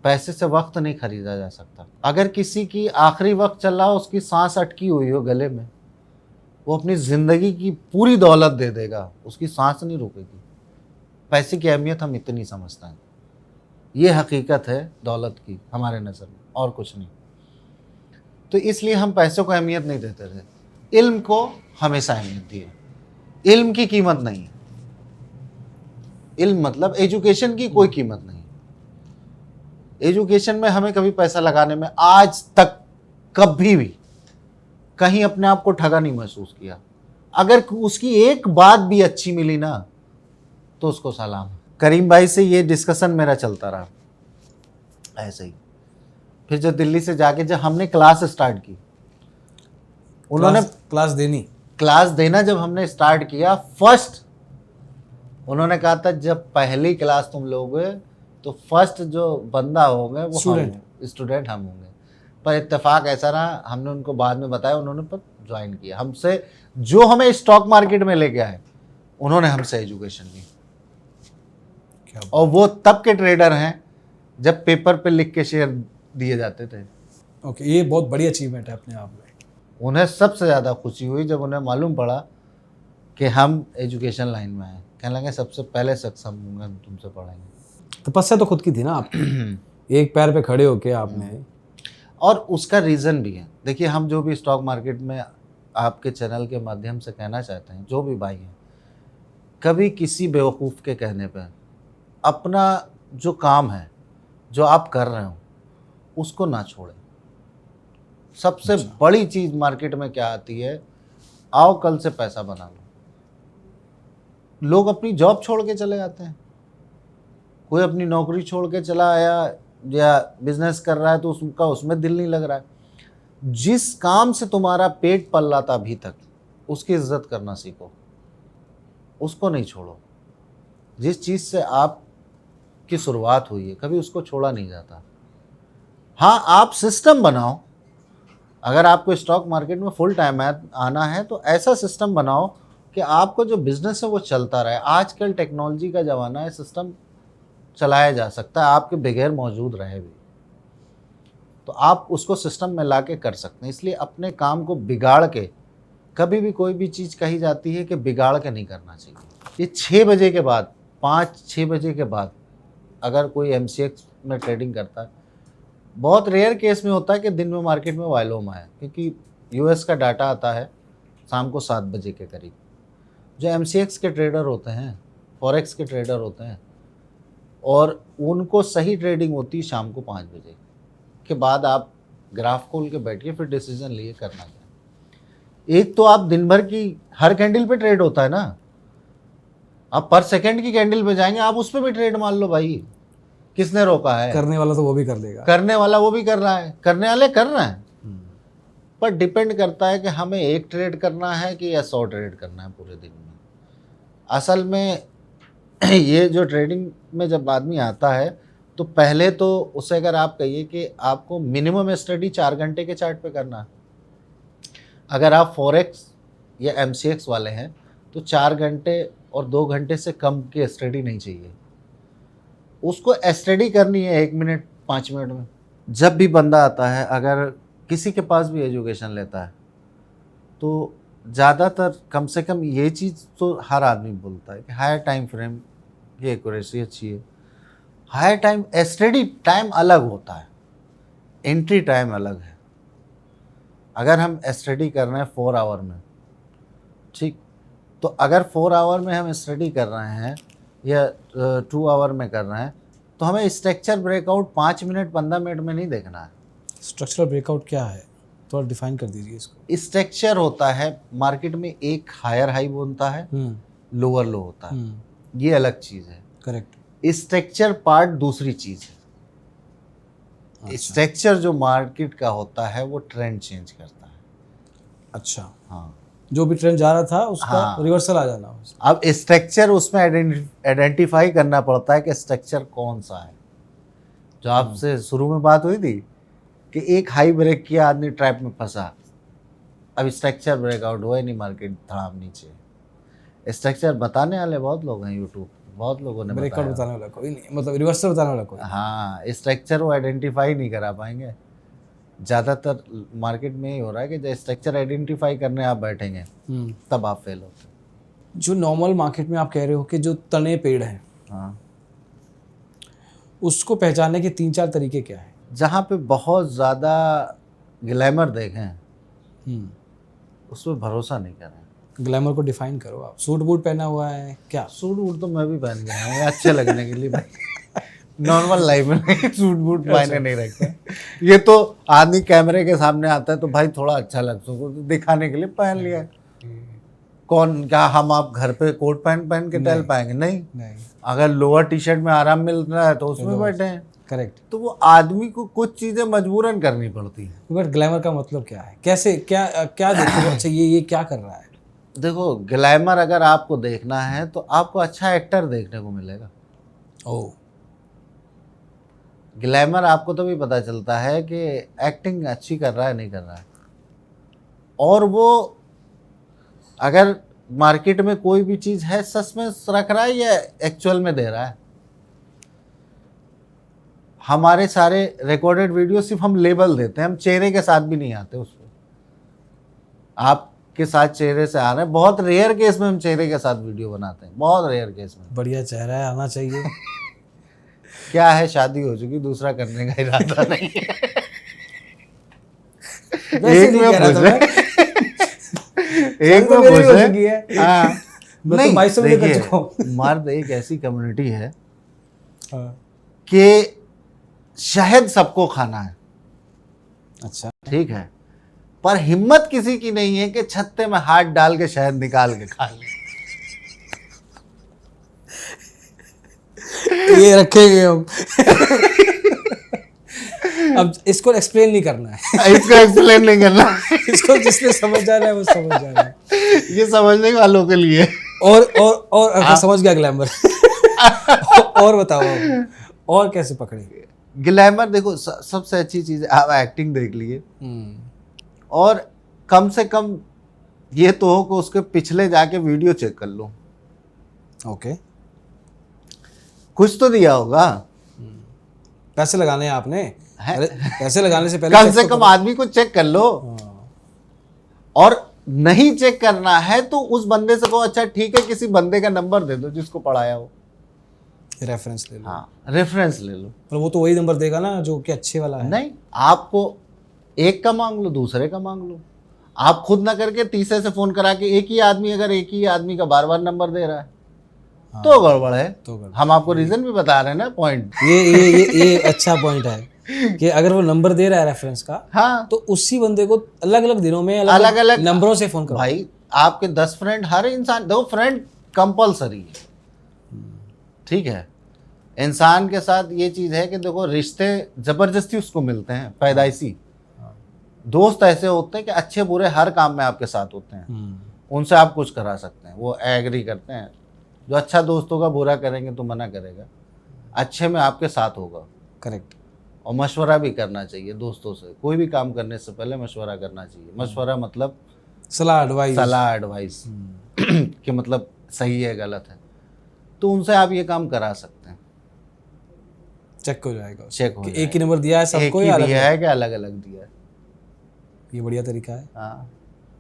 पैसे से वक्त नहीं खरीदा जा सकता। अगर किसी की आखिरी वक्त चल रहा हो, उसकी सांस अटकी हुई हो गले में, वो अपनी ज़िंदगी की पूरी दौलत दे देगा, उसकी सांस नहीं रुकेगी। पैसे की अहमियत हम इतनी समझते हैं, ये हकीकत है दौलत की हमारे नज़र में, और कुछ नहीं। तो इसलिए हम पैसों को अहमियत नहीं देते थे। इल्म को हमेशा अहमियत दी है। इल्म की कीमत नहीं है। इल्म मतलब एजुकेशन की कोई कीमत नहीं। एजुकेशन में हमें कभी पैसा लगाने में आज तक कभी भी कहीं अपने आप को ठगा नहीं महसूस किया। अगर उसकी एक बात भी अच्छी मिली ना तो उसको सलाम। करीम भाई से ये डिस्कशन मेरा चलता रहा ऐसे ही। फिर जो दिल्ली से जाके जब हमने क्लास स्टार्ट की, उन्होंने क्लास देना जब हमने स्टार्ट किया, फर्स्ट उन्होंने कहा था जब पहली क्लास तुम लोगे तो फर्स्ट जो बंदा होंगे वो स्टूडेंट हम होंगे। पर इत्तेफाक ऐसा रहा, हमने उनको बाद में बताया, उन्होंने पर ज्वाइन किया हमसे। जो हमें स्टॉक मार्केट में लेके आए उन्होंने हमसे एजुकेशन ली। और वो तब के ट्रेडर हैं जब पेपर पे लिख के शेयर दिए जाते थे। ओके, ये बहुत बड़ी अचीवमेंट है अपने आप में। उन्हें सबसे ज़्यादा खुशी हुई जब उन्हें मालूम पड़ा कि हम एजुकेशन लाइन में आए। कहने लगे सबसे पहले सक्षम होंगे, हम तुमसे पढ़ाएंगे। तपस्या तो खुद की थी ना आपकी। एक पैर पे खड़े होके आपने। और उसका रीज़न भी है। देखिए, हम जो भी स्टॉक मार्केट में आपके चैनल के माध्यम से कहना चाहते हैं, जो भी भाई हैं, कभी किसी बेवकूफ़ के कहने पर अपना जो काम है, जो आप कर रहे हो, उसको ना छोड़ें। सबसे बड़ी चीज़ मार्केट में क्या आती है, आओ कल से पैसा बना लो। लोग अपनी जॉब छोड़ के चले जाते हैं। कोई अपनी नौकरी छोड़ के चला आया या बिजनेस कर रहा है तो उसका उसमें दिल नहीं लग रहा है। जिस काम से तुम्हारा पेट पल रहा था अभी तक, उसकी इज्जत करना सीखो, उसको नहीं छोड़ो। जिस चीज़ से आपकी शुरुआत हुई है, कभी उसको छोड़ा नहीं जाता। हाँ, आप सिस्टम बनाओ। अगर आपको स्टॉक मार्केट में फुल टाइम आना है तो ऐसा सिस्टम बनाओ कि आपको जो बिजनेस है वो चलता रहे। आजकल टेक्नोलॉजी का ज़माना है, सिस्टम चलाया जा सकता है, आपके बगैर मौजूद रहे भी तो आप उसको सिस्टम में ला के कर सकते हैं। इसलिए अपने काम को बिगाड़ के, कभी भी कोई भी चीज़ कही जाती है कि बिगाड़ के नहीं करना चाहिए। ये 6 बजे के बाद, 5-6 बजे के बाद अगर कोई MCX में ट्रेडिंग करता है, बहुत रेयर केस में होता है कि दिन में मार्केट में वायलोम आए, क्योंकि US का डाटा आता है शाम को 7 बजे के करीब। जो MCX के ट्रेडर होते हैं, फॉरेक्स के ट्रेडर होते हैं, और उनको सही ट्रेडिंग होती है शाम को 5 बजे के बाद। आप ग्राफ खोल के बैठिए, फिर डिसीजन लिए करना क्या। एक तो आप दिन भर की हर कैंडल पे ट्रेड होता है ना, आप पर सेकंड की कैंडल पे जाएंगे, आप उस पर भी ट्रेड मान लो भाई, किसने रोका है। करने वाला तो वो भी कर देगा, करने वाला वो भी कर रहा है, करने वाले कर रहे हैं, पर डिपेंड करता है कि हमें एक ट्रेड करना है कि या 100 ट्रेड करना है पूरे दिन में। असल में ये जो ट्रेडिंग में जब आदमी आता है तो पहले तो उसे अगर आप कहिए कि आपको मिनिमम स्टडी 4 घंटे के चार्ट पे करना है, अगर आप फॉरेक्स या MCX वाले हैं तो 4 घंटे और 2 घंटे से कम की स्टडी नहीं चाहिए। उसको स्टडी करनी है 1 मिनट 5 मिनट में। जब भी बंदा आता है, अगर किसी के पास भी एजुकेशन लेता है तो ज़्यादातर कम से कम ये चीज़ तो हर आदमी बोलता है कि हायर टाइम फ्रेम की एक्यूरेसी अच्छी है। हायर टाइम स्टडी टाइम अलग होता है, एंट्री टाइम अलग है। अगर हम स्टडी कर रहे हैं 4 आवर में, ठीक, तो अगर 4 आवर में हम स्टडी कर रहे हैं या 2 आवर में कर रहे हैं तो हमें स्ट्रक्चर ब्रेकआउट 5 मिनट 15 मिनट में नहीं देखना है। स्ट्रक्चरल ब्रेकआउट क्या है, थोड़ा डिफाइन कर दीजिए इसको। स्ट्रक्चर होता है मार्केट में, एक हायर हाई बनता है, लोअर लो होता है, ये अलग चीज़ है। करेक्ट। स्ट्रक्चर पार्ट दूसरी चीज़ है। स्ट्रक्चर जो मार्केट का होता है वो ट्रेंड चेंज करता है। अच्छा, हाँ, जो भी ट्रेंड जा रहा था उसका रिवर्सल आ जाना। अब स्ट्रक्चर उसमें आइडेंटिफाई करना पड़ता है कि स्ट्रक्चर कौन सा है। जो आपसे शुरू में बात हुई थी कि एक हाई ब्रेक किया, आदमी ट्रैप में फंसा, अब स्ट्रक्चर ब्रेकआउट हुआ ही नहीं, मार्केट धड़ाम नीचे। स्ट्रक्चर बताने वाले बहुत लोग हैं, यूट्यूब बहुत लोगों ने ब्रेकआउट बताने वाला कोई नहीं, मतलब रिवर्सल बताने वाला कोई। हाँ, स्ट्रक्चर वो आइडेंटिफाई नहीं करा पाएंगे। ज़्यादातर मार्केट में ही हो रहा है कि जब स्ट्रक्चर आइडेंटिफाई करने आप बैठेंगे तब आप फेल होते हैं। जो नॉर्मल मार्केट में आप कह रहे हो कि जो तने पेड़ हैं, हाँ, उसको पहचानने के 3-4 तरीके क्या है? जहाँ पे बहुत ज़्यादा ग्लैमर देखें उस पर भरोसा नहीं करें। ग्लैमर को डिफाइन करो आप। सूट बूट पहना हुआ है क्या? सूट बूट तो मैं भी पहन गया हूँ अच्छे लगने के लिए भाई। नॉर्मल लाइफ में सूट बूट मायने नहीं रखते। ये तो आदमी कैमरे के सामने आता है तो भाई थोड़ा अच्छा लग सको तो दिखाने के लिए पहन लिया। कौन क्या हम आप घर पे कोट पहन के टहल पाएंगे? नहीं। अगर लोअर टी शर्ट में आराम मिल रहा है तो उसमें बैठे हैं। करेक्ट। तो वो आदमी को कुछ चीजें मजबूरन करनी पड़ती है। बट ग्लैमर का मतलब क्या है? कैसे क्या क्या देखते हो? अच्छा, ये क्या कर रहा है? देखो, ग्लैमर अगर आपको देखना है तो आपको अच्छा एक्टर देखने को मिलेगा। ओह, ग्लैमर आपको तो भी पता चलता है कि एक्टिंग अच्छी कर रहा है नहीं कर रहा है। और वो अगर मार्केट में कोई भी चीज़ है सस्पेंस रख रहा है या एक्चुअल में दे रहा है। हमारे सारे रिकॉर्डेड वीडियो सिर्फ हम लेबल देते हैं, हम चेहरे के साथ भी नहीं आते उसमें। आपके साथ चेहरे से आ रहे हैं, बहुत रेयर केस में हम चेहरे के साथ वीडियो बनाते हैं, बहुत रेयर केस में। बढ़िया चेहरा है, आना चाहिए। क्या है, शादी हो चुकी, दूसरा करने का इरादा नहीं है। एक में पूछे देखिए, मर्द एक ऐसी कम्युनिटी है कि शहद सबको खाना है। अच्छा, ठीक है, पर हिम्मत किसी की नहीं है कि छत्ते में हाथ डाल के शहद निकाल के खा ले। ये रखेंगे हम। अब इसको एक्सप्लेन नहीं करना है। इसको एक्सप्लेन नहीं करना। इसको जिसने समझ जाना है वो समझ जाना है। ये समझने वालों के लिए। और समझ गया ग्लैमर। और बताओ, और कैसे पकड़ेंगे ग्लैमर? देखो, सबसे अच्छी चीज है आप एक्टिंग देख लिए, और कम से कम ये तो हो कि उसके पिछले जाके वीडियो चेक कर लो। ओके, कुछ तो दिया होगा। पैसे लगाने हैं आपने, पैसे लगाने से पहले कम से कम आदमी को चेक कर लो। और नहीं चेक करना है तो उस बंदे से कहो, अच्छा ठीक है, किसी बंदे का नंबर दे दो जिसको पढ़ाया हो, रेफरेंस ले लो। हाँ, रेफरेंस ले लो। पर वो तो वही नंबर देगा ना जो कि अच्छे वाला है। नहीं, आपको एक का मांग लो, दूसरे का मांग लो। आप खुद ना करके तीसरे से फोन करा के एक ही आदमी का बार बार नंबर दे रहा है तो गड़बड़ है। हम आपको रीजन भी बता रहे हैं ना, पॉइंट। ये अच्छा पॉइंट है कि अगर वो नंबर दे रहा है रेफरेंस का, हाँ, तो उसी बंदे को अलग अलग दिनों में अलग अलग नंबरों से फोन करो। भाई आपके 10 फ्रेंड, हर इंसान, देखो फ्रेंड कंपलसरी है, ठीक है। इंसान के साथ ये चीज है कि देखो रिश्ते जबरदस्ती उसको मिलते हैं, पैदाइशी। दोस्त ऐसे होते हैं कि अच्छे बुरे हर काम में आपके साथ होते हैं, उनसे आप कुछ करा सकते हैं, वो एग्री करते हैं। जो अच्छा दोस्त होगा बुरा करेंगे तो मना करेगा, अच्छे में आपके साथ होगा। करेक्ट। और मशवरा भी करना चाहिए दोस्तों से, कोई भी काम करने से पहले मशवरा करना चाहिए। मशवरा मतलब सलाह एडवाइस कि मतलब सही है गलत है, तो उनसे आप ये काम करा सकते हैं। चेक हो जाएगा, चेक हो एक ही नंबर दिया है सबको, एक ही दिया है कि अलग अलग दिया है। ये बढ़िया तरीका है। हाँ,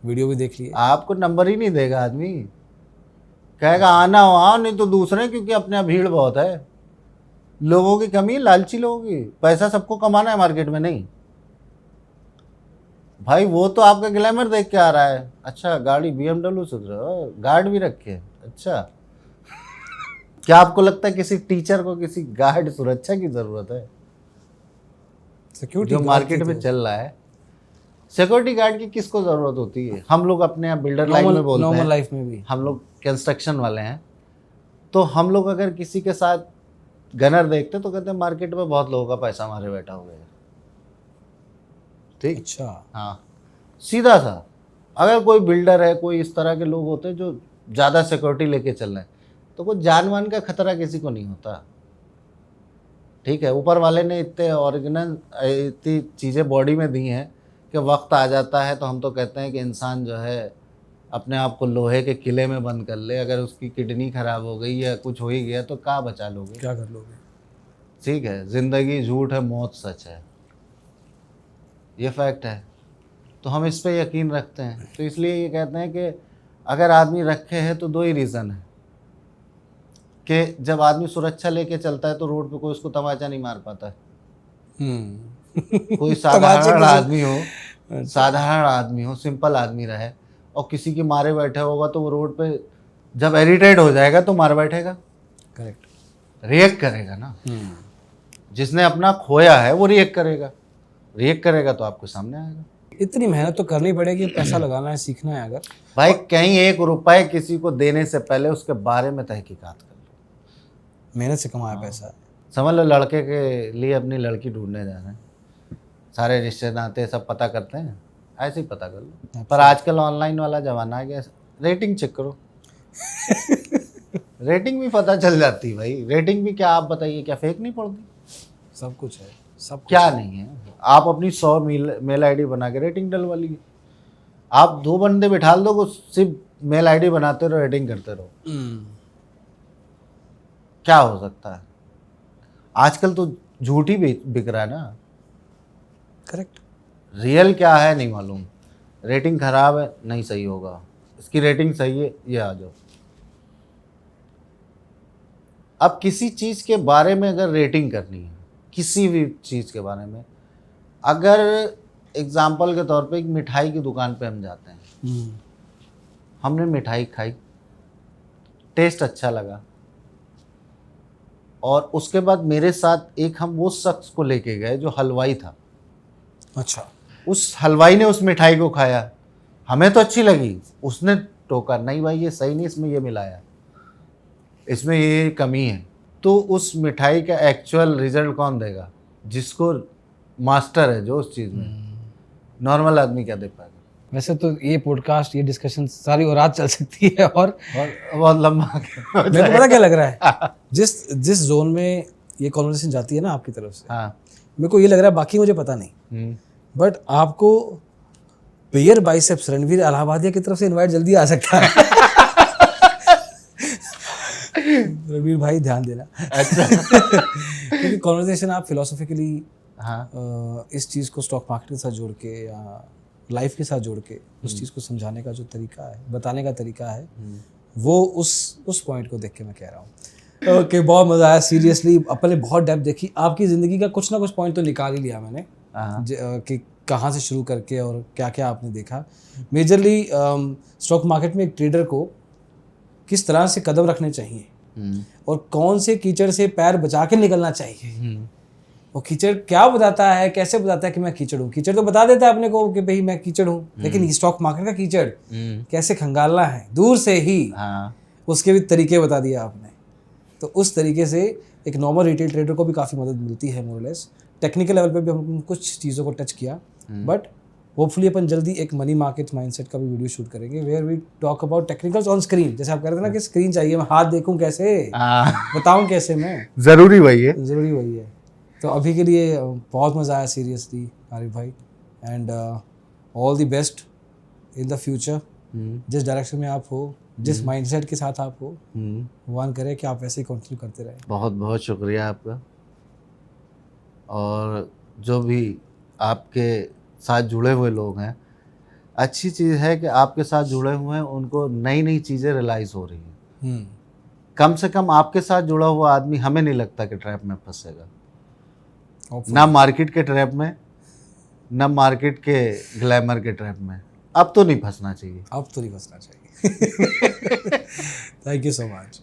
वीडियो भी देख लिए। आपको नंबर ही नहीं देगा आदमी, कहेगा आना हो आओ, नहीं तो दूसरे, क्योंकि अपने यहाँ भीड़ बहुत है, लोगों की कमी है, लालची लोगों की। पैसा सबको कमाना है मार्केट में, नहीं भाई। वो तो आपका ग्लैमर देख के आ रहा है, अच्छा गाड़ी BMW से, गार्ड भी रखे, अच्छा। क्या आपको लगता है किसी टीचर को किसी गार्ड सुरक्षा की जरूरत है? सिक्योरिटी जो मार्केट में चल रहा है, सिक्योरिटी गार्ड की किसको जरूरत होती है? हम लोग अपने यहाँ बिल्डर लाइन में बोलते हैं, नॉर्मल लाइफ में भी हम लोग कंस्ट्रक्शन वाले हैं, तो हम लोग अगर किसी के साथ गनर देखते तो कहते हैं मार्केट में बहुत लोगों का पैसा मारे बैठा हुआ है, ठीक। अच्छा, हाँ, सीधा सा। अगर कोई बिल्डर है, कोई इस तरह के लोग होते हैं जो ज़्यादा सिक्योरिटी लेके चल रहे हैं, तो कोई जान मान का खतरा किसी को नहीं होता, ठीक है। ऊपर वाले ने इतने ऑर्गेनाइज, इतनी चीज़ें बॉडी में दी हैं कि वक्त आ जाता है तो हम तो कहते हैं कि इंसान जो है अपने आप को लोहे के किले में बंद कर ले। अगर उसकी किडनी खराब हो गई या कुछ हो ही गया तो क्या बचा लोगे, क्या कर लोगे? ठीक है। ज़िंदगी झूठ है, मौत सच है, ये फैक्ट है। तो हम इस पे यकीन रखते हैं, तो इसलिए ये कहते हैं कि अगर आदमी रखे है तो दो ही रीज़न है कि जब आदमी सुरक्षा लेके चलता है तो रोड पे कोई उसको तमाचा नहीं मार पाता है। कोई साधारण आदमी हो, साधारण आदमी हो, सिंपल आदमी रहे और किसी की मारे बैठे होगा तो वो रोड पे जब इरिटेट हो जाएगा तो मार बैठेगा, करेक्ट, रिएक्ट करेगा ना। जिसने अपना खोया है वो रिएक्ट करेगा तो आपके सामने आएगा। इतनी मेहनत तो करनी पड़ेगी, पैसा लगाना है, सीखना है। अगर भाई कहीं 1 रुपए किसी को देने से पहले उसके बारे में तहकीकात कर लो। मेहनत से कमाया पैसा। समझ लो लड़के के लिए अपनी लड़की ढूंढने जा रहे हैं, सारे रिश्ते नाते सब पता करते हैं, ऐसे ही पता कर लो। पर आजकल ऑनलाइन वाला जमाना आ गया, रेटिंग चेक करो। रेटिंग भी पता चल जाती है भाई। रेटिंग भी क्या, आप बताइए, क्या फेक नहीं पड़ती? सब कुछ है, सब कुछ क्या है। नहीं है। आप अपनी 100 मेल आईडी बना के रेटिंग डलवा लीजिए। आप 2 बंदे बिठा दो, सिर्फ मेल आईडी बनाते रहो, रेटिंग करते रहो, क्या हो सकता है? आजकल तो झूठ ही बिक रहा है ना। करेक्ट। रियल क्या है नहीं मालूम। रेटिंग खराब है, नहीं सही होगा, इसकी रेटिंग सही है, ये आ जाओ। अब किसी चीज़ के बारे में अगर रेटिंग करनी है, किसी भी चीज़ के बारे में, अगर एग्जाम्पल के तौर पे एक मिठाई की दुकान पे हम जाते हैं, हमने मिठाई खाई, टेस्ट अच्छा लगा, और उसके बाद मेरे साथ एक हम वो शख्स को लेके गए जो हलवाई था। अच्छा, उस हलवाई ने उस मिठाई को खाया, हमें तो अच्छी लगी, उसने टोका नहीं भाई ये सही नहीं, इसमें ये मिलाया, इसमें ये कमी है। तो उस मिठाई का एक्चुअल रिजल्ट कौन देगा? जिसको मास्टर है जो उस चीज़ में। नॉर्मल आदमी क्या दे पाएगा? वैसे तो ये पॉडकास्ट, ये डिस्कशन सारी और रात चल सकती है, और बहुत लंबा मेरे को पता क्या लग रहा है, जिस जोन में ये कॉन्वर्सेशन जाती है ना आपकी तरफ से, हाँ, मेरे को ये लग रहा है, बाकी मुझे पता नहीं, बट आपको बियर बाइसेप्स रणवीर अलाहाबादिया की तरफ से इनवाइट जल्दी आ सकता है। रणवीर भाई ध्यान देना। अच्छा। क्योंकि कॉन्वर्सेशन आप फिलोसॉफिकली हाँ, इस चीज़ को स्टॉक मार्केट के साथ जोड़ के या लाइफ के साथ जोड़ के उस चीज़ को समझाने का जो तरीका है, बताने का तरीका है, वो उस पॉइंट को देख के मैं कह रहा हूँ। ओके, बहुत मज़ा आया सीरियसली। अपन ने बहुत डेप्थ देखी, आपकी ज़िंदगी का कुछ ना कुछ पॉइंट तो निकाल ही लिया मैंने, हाँ, कि कहाँ से शुरू करके और क्या क्या आपने देखा मेजरली स्टॉक मार्केट में एक ट्रेडर को किस तरह से कदम रखने चाहिए और कौन से कीचड़ से पैर बचा के निकलना चाहिए। वो कीचड़ क्या बताता है, कैसे बताता है कि मैं कीचड़ हूँ। कीचड़ तो बता देता है अपने को कि भाई मैं कीचड़ हूँ, लेकिन ये स्टॉक मार्केट का कीचड़ कैसे खंगालना है दूर से ही, उसके भी तरीके बता दिया आपने। तो उस तरीके से एक नॉर्मल रिटेल ट्रेडर को भी काफ़ी मदद मिलती है मोरलेस। टेक्निकल लेवल पे भी हम कुछ चीज़ों को टच किया, बट होपफुली अपन जल्दी एक मनी मार्केट माइंडसेट का भी वीडियो शूट करेंगे where we talk about technicals on screen. जैसे आप कह रहे थे ना कि स्क्रीन चाहिए, मैं हाथ देखूं कैसे, बताऊं कैसे, मैं ज़रूरी वही है, ज़रूरी वही है। तो अभी के लिए बहुत मज़ा आया सीरियसली आरिफ भाई, and all the best in the future. जिस डायरेक्शन में आप हो, जिस माइंडसेट के साथ आप हो, भगवान करे कि आप वैसे ही कंटिन्यू करते रहें। बहुत बहुत शुक्रिया आपका। और जो भी आपके साथ जुड़े हुए लोग हैं, अच्छी चीज़ है कि आपके साथ जुड़े हुए हैं, उनको नई नई चीज़ें रियलाइज़ हो रही हैं। कम से कम आपके साथ जुड़ा हुआ आदमी हमें नहीं लगता कि ट्रैप में फंसेगा, ना मार्केट के ट्रैप में, ना मार्केट के ग्लैमर के ट्रैप में। अब तो नहीं फंसना चाहिए, अब तो नहीं फंसना चाहिए। Thank you so much.